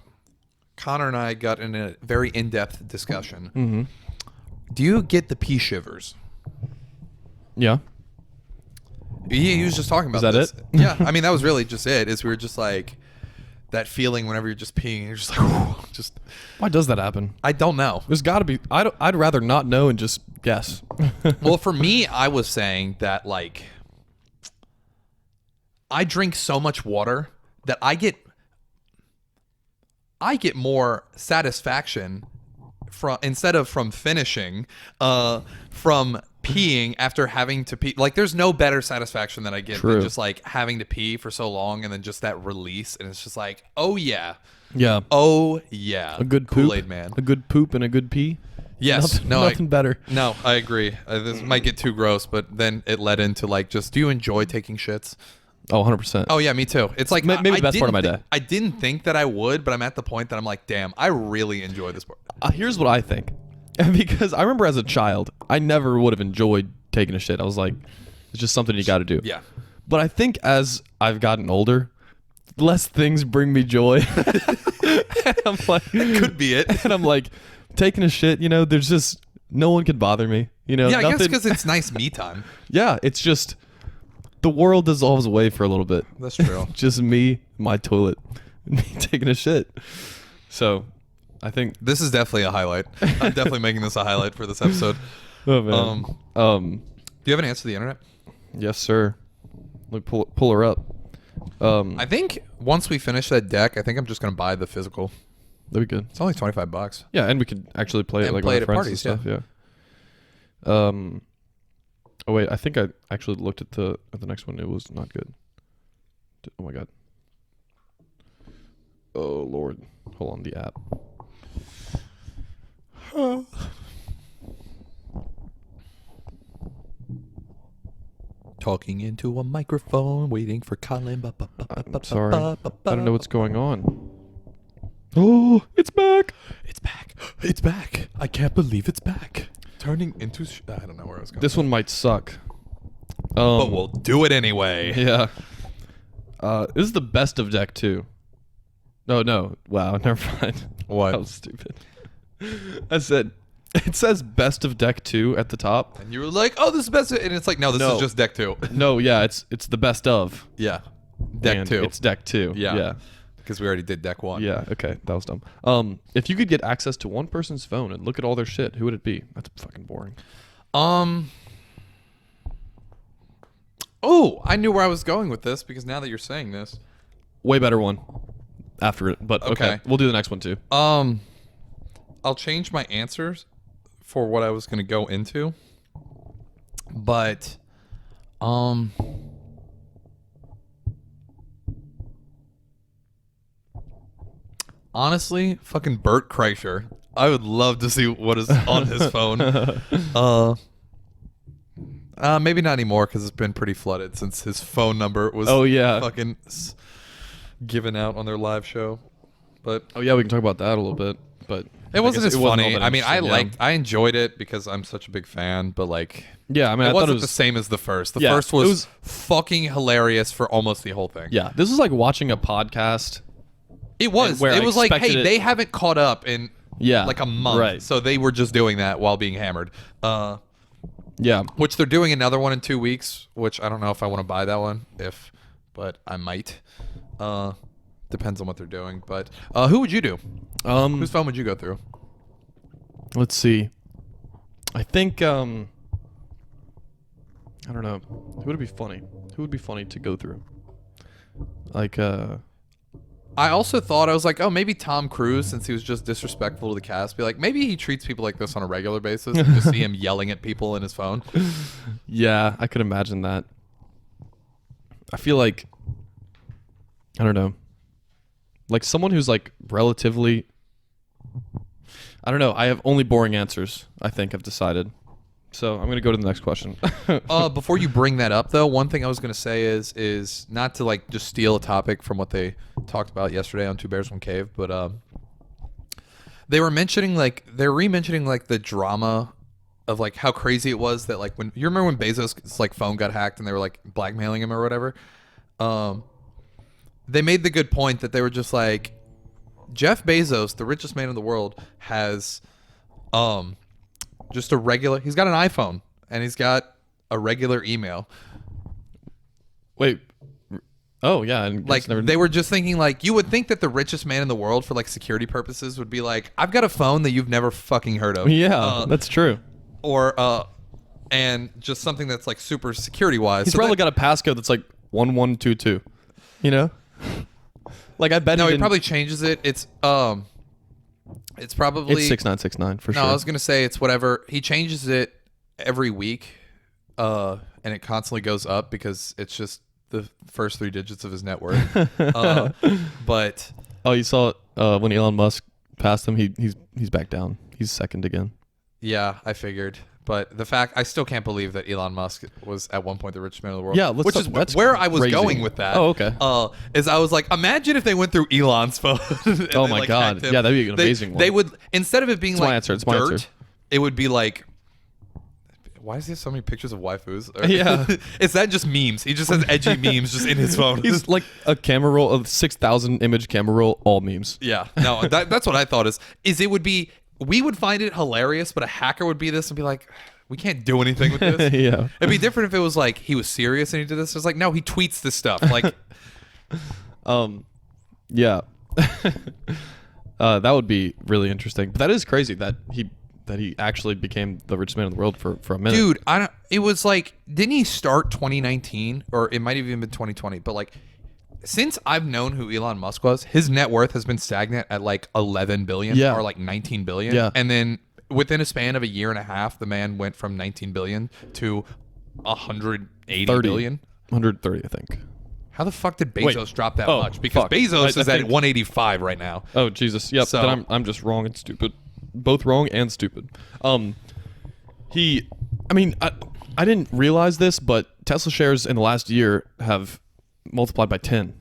Connor and I got in a very in-depth discussion.
Mm-hmm.
Do you get the pee shivers?
Yeah.
He was just talking about
Is that
this.
it?
Yeah, I mean that was really just it. Is we were just like that feeling whenever you're just peeing, you're just like, just.
Why does that happen?
I don't know.
There's got to be. I'd rather not know and just guess.
Well, for me, I was saying that like I drink so much water that I get more satisfaction from instead of from finishing, from peeing after having to pee. Like there's no better satisfaction that I get
True.
than just like having to pee for so long and then just that release, and it's just like, oh yeah.
Yeah.
Oh yeah.
A good poop.
Kool-Aid man.
A good poop and a good pee.
Yes.
Nothing better.
No, I agree. This might get too gross, but then it led into like just, do you enjoy taking shits?
Oh, 100%.
Oh yeah, me too. It's like
Maybe the best part of my
didn't
day.
I didn't think that I would, but I'm at the point that I'm like, damn, I really enjoy this part.
Here's what I think. Because I remember as a child, I never would have enjoyed taking a shit. I was like, it's just something you got to do.
Yeah.
But I think as I've gotten older, less things bring me joy. And I'm like,
Could be it.
and I'm like, taking a shit, there's just no one can bother me.
Yeah, I guess
nothing-
because it's nice me time.
yeah, it's just the world dissolves away for a little bit.
That's true.
Just me, my toilet, me taking a shit. So, I think.
This is definitely a highlight. I'm definitely making this a highlight for this episode.
Oh man.
Do you have an answer to the internet?
Yes, sir. Look, pull her up.
I think once we finish that deck, I think I'm just gonna buy the physical.
That'd be good.
It's only $25.
Yeah, and we could actually play it
And
like
play
with
it
our
at
friends
parties,
and stuff. Yeah. Oh wait, I think I actually looked at the next one. It was not good. Oh my god. Oh lord. Hold on, the app.
Talking into a microphone, waiting for Colin.
I'm sorry. I don't know what's going on. Oh, it's back.
It's back. It's back. I can't believe it's back. Turning into. I don't know where I was going.
This one might suck.
But we'll do it anyway.
Yeah. This is the best of deck 2. No. Wow, never mind.
What?
That was stupid. I said, it says best of deck 2 at the top.
And you were like, "Oh, this is best," and it's like, "No, this
No.
is just deck 2."
No, yeah, it's the best of.
Yeah, deck
And
2.
It's deck 2.
Yeah. Because we already did deck 1.
Yeah, okay, that was dumb. If you could get access to one person's phone and look at all their shit, who would it be? That's fucking boring.
Oh, I knew where I was going with this because now that you're saying this.
Way better one after it, but okay.
Okay.
We'll do the next one too.
I'll change my answers for what I was going to go into. But honestly, fucking Bert Kreischer. I would love to see what is on his phone. Maybe not anymore because it's been pretty flooded since his phone number was fucking given out on their live show. But
Oh yeah, we can talk about that a little bit, but
it wasn't
guess
as
it wasn't
funny.
all that
I mean,
interesting,
I enjoyed it because I'm such a big fan, but like
yeah, I mean,
it
I thought
wasn't
it was
the same as the first. The
Yeah,
first
it
was,
was-
fucking hilarious for almost the whole thing.
Yeah, this is like watching a podcast.
It was.
where
It
I
was like, hey,
expected it-
they haven't caught up in
Yeah,
like a month,
right.
so they were just doing that while being hammered.
Yeah,
Which they're doing another one in 2 weeks. Which I don't know if I want to buy that one, but I might. Depends on what they're doing. But who would you do? Whose phone would you go through?
let's see. I think I don't know. Who would it be funny? Who would be funny to go through? Like
I also thought, I was like, oh, maybe Tom Cruise, since he was just disrespectful to the cast, be like, maybe he treats people like this on a regular basis and just see him yelling at people in his phone.
yeah, I could imagine that. I feel like I don't know. Like someone who's like relatively I don't know. I have only boring answers, I think I've decided. So I'm going to go to the next question.
Before you bring that up, though, one thing I was going to say is not to like just steal a topic from what they talked about yesterday on Two Bears One Cave, but they were re-mentioning like the drama of like how crazy it was that like when you remember when Bezos' like phone got hacked and they were like blackmailing him or whatever. They made the good point that they were just like, Jeff Bezos, the richest man in the world, has just he's got an iPhone and he's got a regular email.
Wait. Oh, yeah. And
like they were just thinking like, you would think that the richest man in the world for like security purposes would be like, I've got a phone that you've never fucking heard of.
Yeah, that's true.
Or and just something that's like super security wise.
He's probably got a passcode that's like 1122. You know? Like I bet
he probably changes it. It's probably
6969 for sure.
No, I was gonna say it's whatever. He changes it every week, and it constantly goes up because it's just the first 3 digits of his net worth. But
you saw when Elon Musk passed him, he's back down. He's second again.
Yeah, I figured. But the fact, I still can't believe that Elon Musk was at one point the richest man in the world.
Yeah,
which is where I was
crazy.
going with that.
Oh, okay.
Is I was like, imagine if they went through Elon's phone.
Oh my God. Yeah, that'd be an amazing one.
They would, instead of it being
It's
like
my answer. It's
dirt,
my answer.
it would be like, why does he have so many pictures of waifus?
Yeah.
Is that just memes? He just has edgy memes just in his phone.
He's like a camera roll of 6,000 image camera roll, all memes.
Yeah. No, that's what I thought is it would be, we would find it hilarious, but a hacker would be this and be like, we can't do anything with this.
Yeah.
It'd be different if it was like he was serious and he did this. It's like, no, he tweets this stuff. Like,
yeah. That would be really interesting. But that is crazy that he actually became the richest man in the world for a minute.
Dude, it was like, didn't he start 2019 or it might have even been 2020, but like since I've known who Elon Musk was, his net worth has been stagnant at like 11 billion or like 19 billion.
Yeah.
And then within a span of a year and a half, the man went from 19 billion to 180 billion.
130, I think.
How the fuck did Bezos drop that much? Because
fuck.
Bezos
I
is at
think-
185 right now.
Oh, Jesus. Yep.
So-
Then I'm just wrong and stupid. Both wrong and stupid. I didn't realize this, but Tesla shares in the last year have multiplied by 10.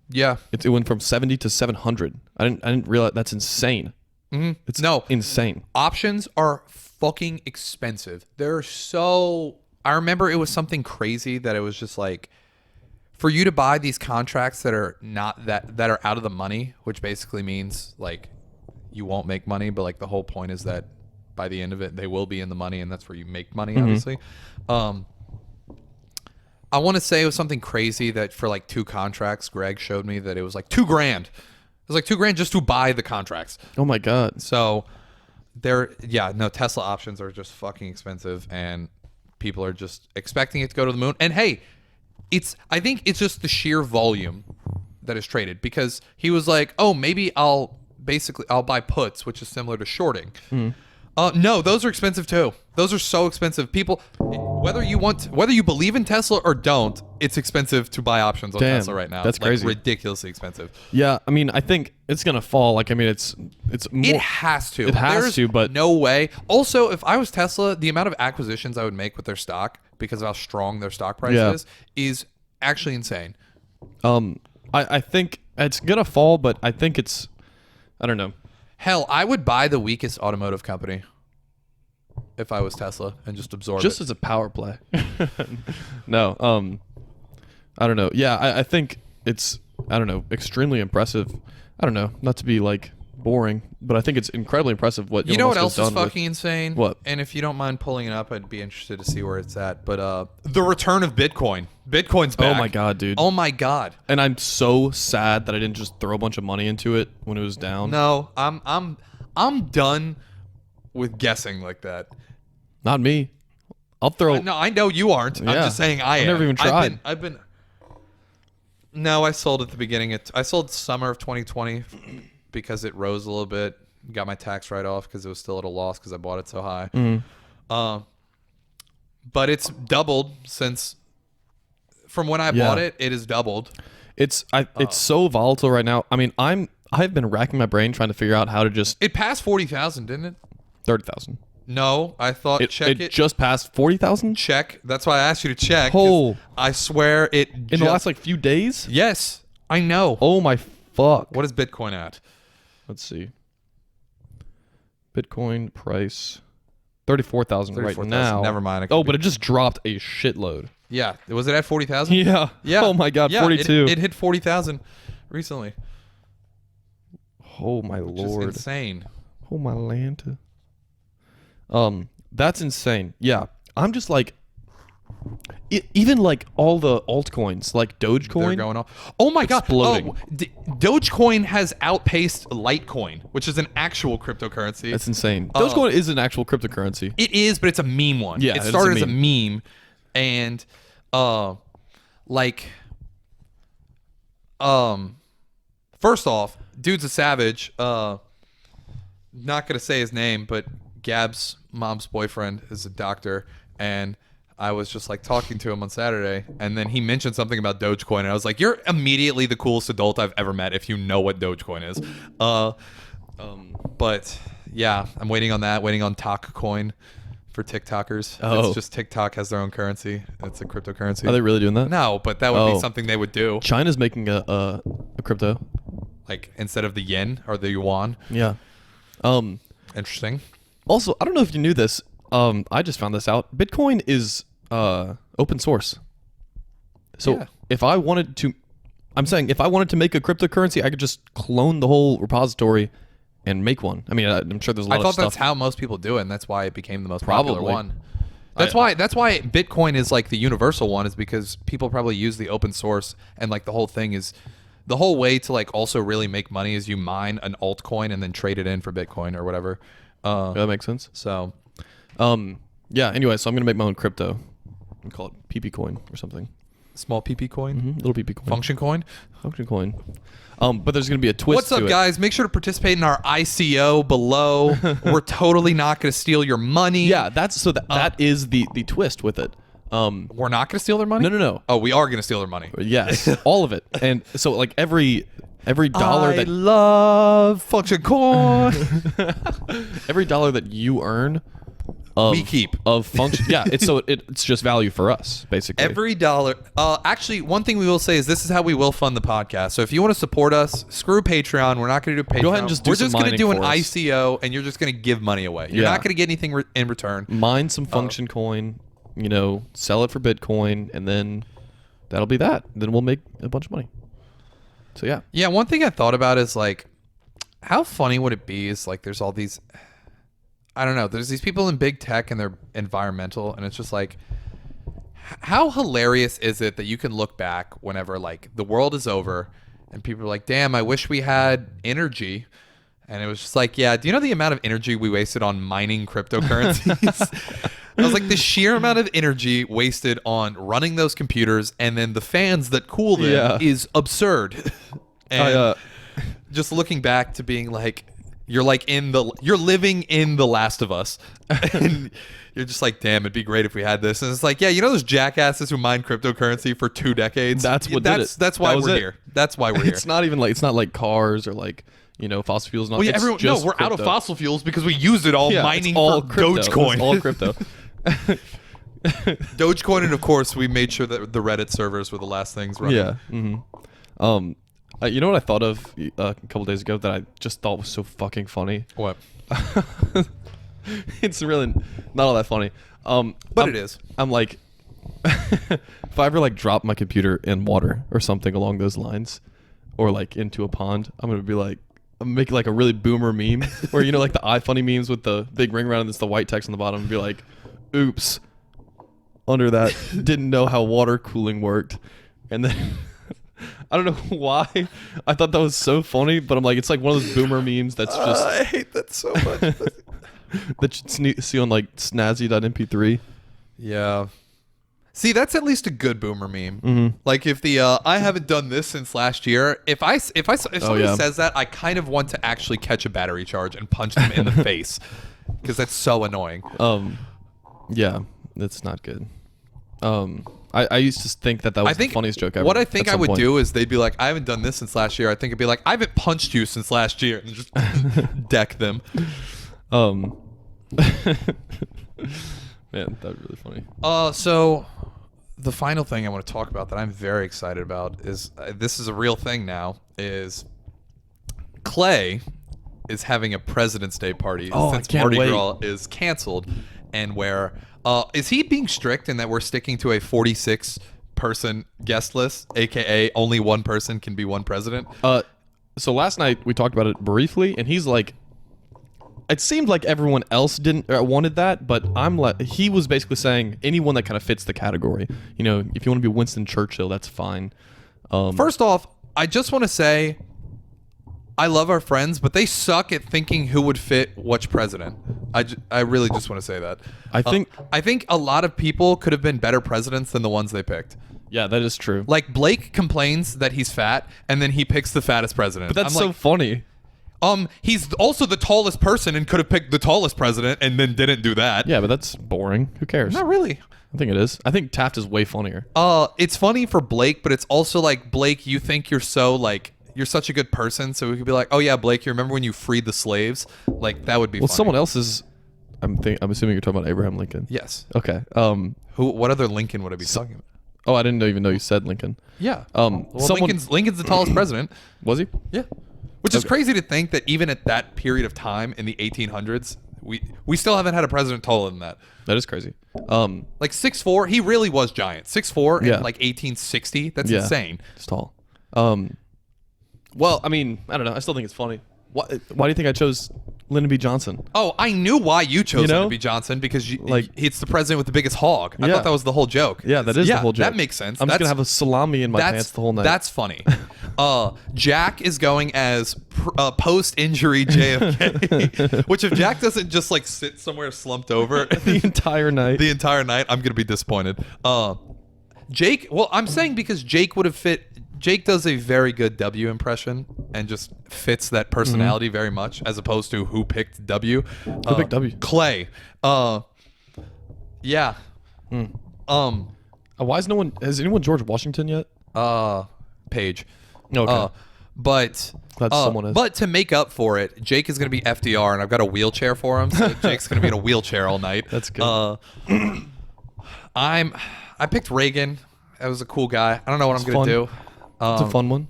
Yeah.
It went from 70 to 700. I didn't realize. That's insane.
Mm-hmm.
It's
no
insane.
Options are fucking expensive. They're so. I remember it was something crazy that it was just like, for you to buy these contracts that are not that are out of the money, which basically means like you won't make money, but like the whole point is that by the end of it they will be in the money, and that's where you make money. Obviously, I want to say it was something crazy that for like 2 contracts, Greg showed me that it was like $2,000. It was like $2,000 just to buy the contracts.
Oh my God.
So Tesla options are just fucking expensive, and people are just expecting it to go to the moon. And hey, I think it's just the sheer volume that is traded, because he was like, oh, maybe I'll buy puts, which is similar to shorting. No, those are expensive too. Those are so expensive. People, whether you believe in Tesla or don't, it's expensive to buy options on Tesla right now.
That's crazy.
Ridiculously expensive.
Yeah, I mean, I think it's gonna fall. Like, I mean, it's more.
It has to.
It has
There's
to, but
no way. Also, if I was Tesla, the amount of acquisitions I would make with their stock because of how strong their stock price is actually insane.
I think it's gonna fall, but I think I don't know.
Hell, I would buy the weakest automotive company if I was Tesla and just absorb
Just
it.
as a power play. No, I don't know. Yeah, I think it's, I don't know, extremely impressive. I don't know, not to be like boring, but I think it's incredibly impressive what
You know what
Elon
else
Musk
is
has done
fucking insane?
What?
And if you don't mind pulling it up, I'd be interested to see where it's at. But the return of Bitcoin. Bitcoin's back.
Oh my God, dude.
Oh my God.
And I'm so sad that I didn't just throw a bunch of money into it when it was down.
No, I'm done with guessing like that.
Not me. I'll throw.
No, I know you aren't. I'm
Yeah.
just saying I am.
I've never even tried.
I've been. No, I sold at the beginning. I sold summer of 2020 because it rose a little bit. Got my tax write-off because it was still at a loss because I bought it so high. But it's doubled since from when I bought it. It has doubled.
It's so volatile right now. I mean, I'm I've been racking my brain trying to figure out how to just
It passed 40,000, didn't it?
30,000.
No, I thought check it.
Just passed 40,000.
Check. That's why I asked you to check. 'Cause
Oh.
I swear it.
In the last like few days.
Yes, I know.
Oh my fuck.
What is Bitcoin at?
Let's see. Bitcoin price 34,000 right
34,000.
now.
Never mind.
Oh, but it just dropped a shitload.
Yeah, was it at 40,000?
Yeah.
Yeah.
Oh my god,
Yeah,
42.
It hit 40,000 recently.
Oh my
Which is
lord.
insane.
Oh my land. That's insane. Yeah. I'm just like even like all the altcoins, like
They're
Dogecoin.
going off. Oh my
Exploding.
god! Oh, Dogecoin has outpaced Litecoin, which is an actual cryptocurrency.
That's insane. Dogecoin is an actual cryptocurrency.
It is, but it's a meme one.
Yeah,
it
it's a
started as a meme, and like, first off, dude's a savage. Not gonna say his name, but Gab's mom's boyfriend is a doctor, and I was just like talking to him on Saturday, and then he mentioned something about Dogecoin, and I was like, "You're immediately the coolest adult I've ever met if you know what Dogecoin is." But yeah, I'm waiting on that. Waiting on Tok Coin for TikTokers.
Oh.
It's just TikTok has their own currency. It's a cryptocurrency.
Are they really doing that?
No, but that would be
Oh.
something they would do.
China's making a crypto.
Like instead of the yen or the yuan.
Yeah.
Interesting.
Also, I don't know if you knew this. I just found this out. Bitcoin is open source. So
Yeah.
if I wanted to, I'm saying if I wanted to make a cryptocurrency, I could just clone the whole repository and make one. I mean, I'm sure there's a lot
I
of
thought
stuff.
that's how most people do it, and that's why it became the most popular
Probably.
one. That's why Bitcoin is like the universal one, is because people probably use the open source, and like the whole thing is the whole way to like also really make money is you mine an altcoin and then trade it in for Bitcoin or whatever.
That makes sense.
So
Yeah. Anyway, so I'm gonna make my own crypto. We call it PP coin or something.
small PP coin,
Little PP coin.
function coin.
Function coin. But there's gonna be a twist.
What's up,
to it.
guys? Make sure to participate in our ICO below. We're totally not going to steal your money.
Yeah, that is the twist with it.
We're not going to steal their money?
No.
Oh, we are going to steal their money.
Yes, all of it. And so like every dollar
I
that
love function coin.
every dollar that you earn
We keep.
of function. Yeah, it's just value for us basically.
Every dollar. Actually, one thing we will say is this is how we will fund the podcast. So if you want to support us, screw Patreon. We're not going to do Patreon.
Go ahead and just do
We're
some
just going to
mining
do an
for us.
ICO, and you're just going to give money away. You're
Yeah.
not going to get anything in return.
Mine some function coin, sell it for Bitcoin, and then that'll be that. Then we'll make a bunch of money. So yeah.
Yeah, one thing I thought about is like, how funny would it be? Is like, there's all these. I don't know. There's these people in big tech and they're environmental, and it's just like, how hilarious is it that you can look back whenever like the world is over, and people are like, "Damn, I wish we had energy," and it was just like, yeah. Do you know the amount of energy we wasted on mining cryptocurrencies? I was like, the sheer amount of energy wasted on running those computers and then the fans that cool them
Yeah.
is absurd. And just looking back to being like, you're living in The Last of Us, and you're just like, damn, it'd be great if we had this. And it's like, yeah, those jackasses who mined cryptocurrency for 2 decades.
That's what did it.
That's why
That was
we're
it.
here. That's why we're here.
It's not like cars or like fossil fuels.
Well, yeah,
it's
we're
just
out of
crypto.
fossil fuels because we used it all
Yeah,
mining
it's all
for
crypto.
Dogecoin.
It's all crypto.
Dogecoin, and of course, we made sure that the Reddit servers were the last things running.
Yeah. Mm-hmm. You know what I thought of a couple days ago that I just thought was so fucking funny?
What?
It's really not all that funny.
But it is.
I'm like, if I ever like drop my computer in water or something along those lines, or like into a pond, I'm gonna be like, I'm making like a really boomer meme where like the iFunny memes with the big ring around and it's the white text on the bottom, and be like, oops, under that, didn't know how water cooling worked, and then. I don't know why I thought that was so funny, but I'm like, it's like one of those boomer memes that's just
I hate that so much.
that you see on like snazzy.mp3.
Yeah. See, that's at least a good boomer meme.
Mm-hmm.
Like if the I haven't done this since last year. If somebody
yeah.
says that, I kind of want to actually catch a battery charge and punch them in the face, because that's so annoying.
Yeah, that's not good. I I used to think that was the funniest joke ever.
What I think
at
I
some
would
point.
do is they'd be like, I haven't done this since last year. I think it'd be like, I haven't punched you since last year, and just deck them.
Man, that'd be really funny.
So the final thing I want to talk about that I'm very excited about is this is a real thing now. Is Clay is having a President's Day party since Mardi Gras is canceled, and where is he being strict in that we're sticking to a 46-person guest list, aka only one person can be one president?
So last night we talked about it briefly, and he's like, it seemed like everyone else didn't wanted that, but I'm like, he was basically saying anyone that kind of fits the category. You know, if you want to be Winston Churchill, that's fine.
First off, I just want to say, I love our friends, but they suck at thinking who would fit which president. I really just want to say that.
I
think a lot of people could have been better presidents than the ones they picked.
Yeah, that is true.
Like Blake complains that he's fat, and then he picks the fattest president.
But that's so funny.
He's also the tallest person and could have picked the tallest president and then didn't do that.
Yeah, but that's boring. Who cares?
Not really.
I think it is. I think Taft is way funnier.
It's funny for Blake, but it's also like, Blake, you think you're so like, you're such a good person, so we could be like, oh yeah, Blake, you remember when you freed the slaves? Like, that would be funny.
Someone else is, I'm assuming you're talking about Abraham Lincoln.
Yes.
Okay.
What other Lincoln would I be talking about?
Oh, I didn't even know you said Lincoln.
Yeah.
Lincoln's
the tallest president.
Was he?
Yeah. Which is crazy to think that even at that period of time in the 1800s, we still haven't had a president taller than that.
That is crazy.
Like 6'4", he really was giant. 6'4" in
Yeah.
like 1860. That's
Yeah.
insane.
It's tall. Well, I mean, I don't know. I still think it's funny. Why do you think I chose Lyndon B. Johnson?
Oh, I knew why you chose
You know?
Lyndon B. Johnson, because it's the president with the biggest hog. I thought that was the whole joke.
Yeah, that is the whole joke.
That makes sense.
I'm just going to have a salami in my pants the whole night.
That's funny. Jack is going as post-injury JFK, which if Jack doesn't just like sit somewhere slumped over
the entire night,
I'm going to be disappointed. Jake, well, I'm saying because Jake would have fit. Jake does a very good W impression and just fits that personality very much, as opposed to who picked W.
Who picked W?
Clay. Yeah.
Why is has anyone George Washington yet?
Page.
Okay.
But
Glad someone is.
But to make up for it, Jake is going to be FDR, and I've got a wheelchair for him. So Jake's going to be in a wheelchair all night.
That's good.
I picked Reagan. That was a cool guy. I don't know what I'm going to do.
It's a fun one.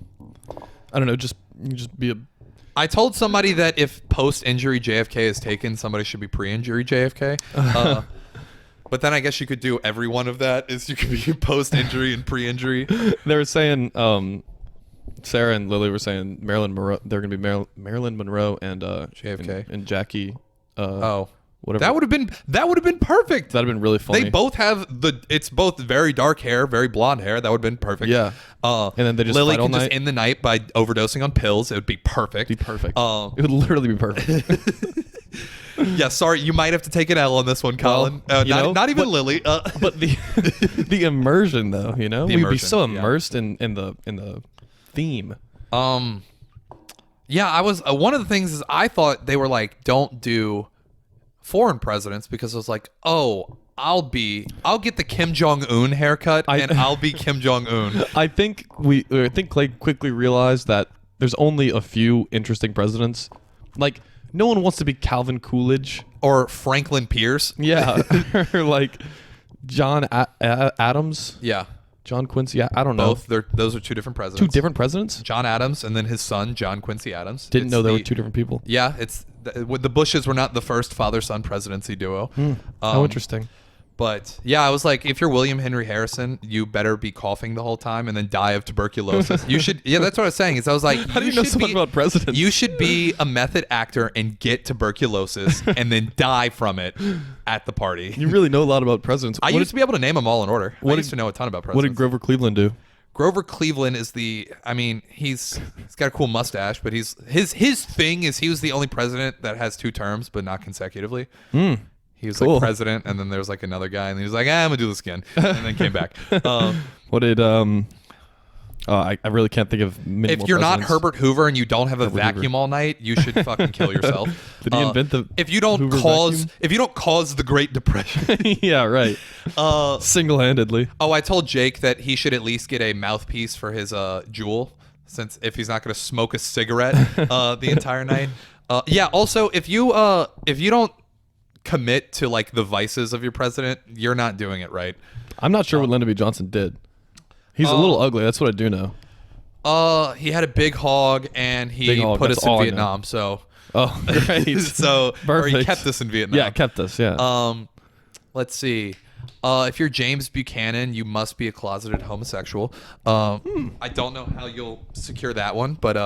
I don't know. Just be a.
I told somebody that if post-injury JFK is taken, somebody should be pre-injury JFK. But then I guess you could do every one of that. Is you could be post-injury and pre-injury.
They were saying, Sarah and Lily were saying Marilyn Monroe. They're gonna be Marilyn Monroe and
JFK
and Jackie. Whatever.
That would have been perfect.
That'd have been really funny.
They both have it's both very dark hair, very blonde hair. That would have been perfect.
Yeah. And then they just
Lily
fight all
can just
night.
end the night by overdosing on pills. It would be perfect.
It would literally be perfect.
Yeah, sorry, you might have to take an L on this one, Colin. Not even Lily.
But the immersion, though, you know, we'd be so immersed in the theme.
Yeah, I was. One of the things is I thought they were like, don't do foreign presidents, because I was like, oh, I'll get the Kim Jong-un haircut and I'll be Kim Jong-un.
I think Clay quickly realized that there's only a few interesting presidents. Like, no one wants to be Calvin Coolidge
or Franklin Pierce.
Yeah. Or like John Adams.
Yeah.
John Quincy. I don't know.
Those are two different presidents.
Two different presidents?
John Adams and then his son, John Quincy Adams.
Didn't know there were two different people.
Yeah. The Bushes were not the first father-son presidency duo.
How interesting.
But yeah, I was like, if you're William Henry Harrison, you better be coughing the whole time and then die of tuberculosis. You should. Yeah, that's what I was saying. Is I was like,
how do you know so much about presidents?
You should be a method actor and get tuberculosis and then die from it at the party.
You really know a lot about presidents.
I used to be able to name them all in order. I used to know a ton about presidents.
What did Grover Cleveland do?
Grover Cleveland is he's got a cool mustache, but his thing is he was the only president that has 2 terms, but not consecutively. He was like president, and then there was like another guy, and he was like, I'm gonna do this again, and then came back.
What did I really can't think of many
if
more
you're
presidents.
not Herbert Hoover and you don't have a vacuum all night, you should fucking kill yourself.
Did he invent the?
If you don't
Hoover
cause the Great Depression.
vacuum? Yeah, right. Single-handedly.
Oh, I told Jake that he should at least get a mouthpiece for his Juul, since if he's not going to smoke a cigarette the entire night. Yeah. Also, if you don't commit to like the vices of your president, you're not doing it right.
I'm not sure what Lyndon B. Johnson did. He's a little ugly. That's what I do know.
He had a big hog, and he put us in Vietnam. So.
Oh, great.
So, or he kept us in Vietnam.
Yeah, kept us. Yeah.
Let's see. If you're James Buchanan, you must be a closeted homosexual. I don't know how you'll secure that one, but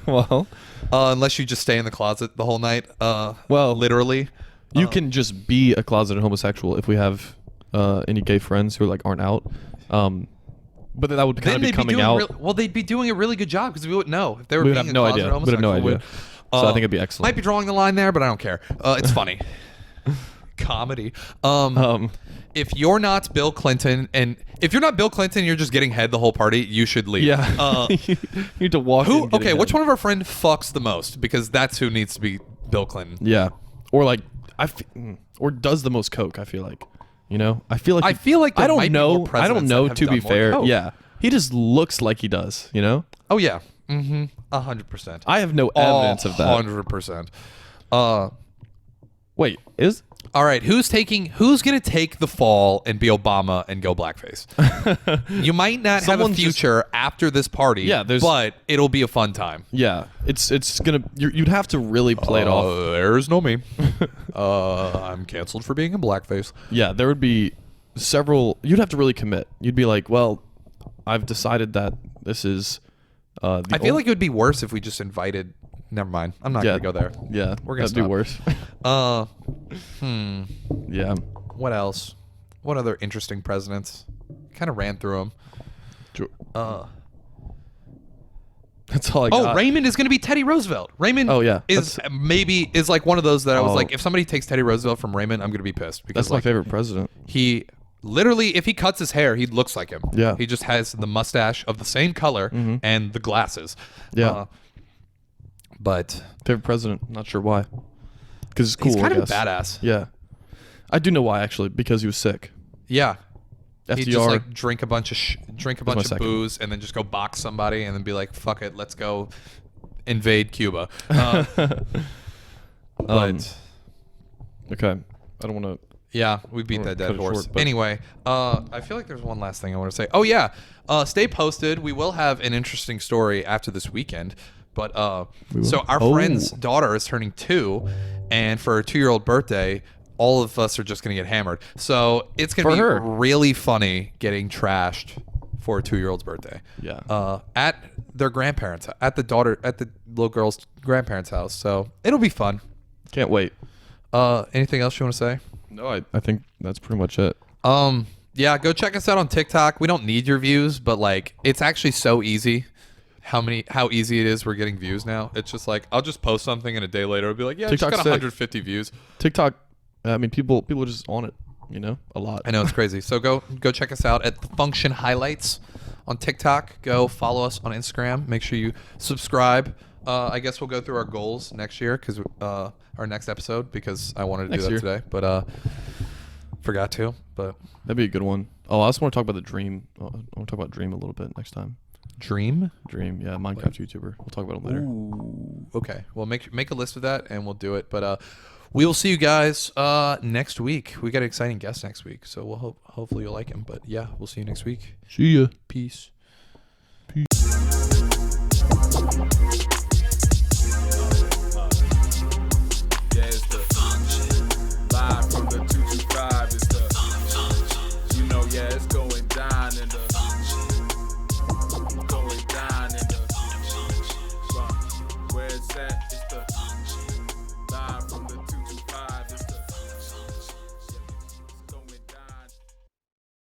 well,
unless you just stay in the closet the whole night.
Well,
literally,
you can just be a closeted homosexual if we have any gay friends who like aren't out. But that would kind of be coming out.
Well, they'd be doing a really good job because we wouldn't know if they were
We would
being
have no
a
idea.
closeted
We would have no
homosexual.
idea. So I think it'd be excellent.
Might be drawing the line there, but I don't care. It's funny. Comedy. If you're not Bill Clinton, and if you're not Bill Clinton, you're just getting head the whole party, you should leave.
Yeah. You need to walk.
Okay, which one of our friends fucks the most? Because that's who needs to be Bill Clinton.
Yeah. Or like or does the most coke, I feel like. You know? I feel like
there
I don't
might be
know.
more
I don't
presidents
know
that have
to be
done more
fair.
coke.
Yeah. He just looks like he does, you know?
Oh yeah. 100%.
I have no evidence of that.
100%.
Wait, is
All right, who's gonna take the fall and be Obama and go blackface? You might not have a future after this party, but it'll be a fun time.
Yeah, it's gonna. You'd have to really play it off.
There's no me. I'm canceled for being in blackface.
Yeah, there would be several. You'd have to really commit. You'd be like, well, I've decided that this is.
I feel like it would be worse if we just invited. Never mind. I'm not gonna go there.
Yeah,
we're gonna
do worse.
Yeah. What else? What other interesting presidents? Kind of ran through them.
That's all I got.
Oh, Raymond is going to be Teddy Roosevelt. Raymond is like one of those that I was like, if somebody takes Teddy Roosevelt from Raymond, I'm going to be pissed. Because
that's my favorite president.
He literally, if he cuts his hair, he looks like him.
Yeah.
He just has the mustache of the same color and the glasses.
Yeah.
But
favorite president, not sure why. Because it's cool.
He's kind of a badass.
Yeah. I do know why, actually, because he was sick.
Yeah.
FDR.
He'd just like drink a bunch of booze and then just go box somebody and then be like, fuck it, let's go invade Cuba. But
okay. I don't want to.
Yeah, we beat that dead horse. Anyway, I feel like there's one last thing I want to say. Oh yeah, stay posted. We will have an interesting story after this weekend. But so our friend's daughter is turning 2, and for her 2-year-old birthday, all of us are just gonna get hammered. So it's gonna be really funny getting trashed for a 2-year-old's birthday.
Yeah.
At their grandparents, at the little girl's grandparents' house. So it'll be fun.
Can't wait.
Anything else you want to say?
No, I think that's pretty much it.
Yeah, go check us out on TikTok. We don't need your views, but like it's actually so easy. How easy it is we're getting views now. It's just like I'll just post something and a day later it'll be like, yeah, TikTok's just got 150 views.
TikTok, I mean, people are just on it, you know, a lot.
I know, it's crazy. So go check us out at the Function Highlights on TikTok. Go follow us on Instagram. Make sure you subscribe. I guess we'll go through our goals next year because our next episode because I wanted to do that today, but forgot to. But
that'd be a good one. Oh, I also want to talk about the Dream. I want to talk about Dream a little bit next time.
Dream,
yeah, Minecraft YouTuber. We'll talk about him later.
Ooh, okay, well make a list of that and we'll do it. But we will see you guys next week. We got an exciting guest next week, so we'll hopefully you'll like him. But yeah, we'll see you next week.
See ya.
Peace.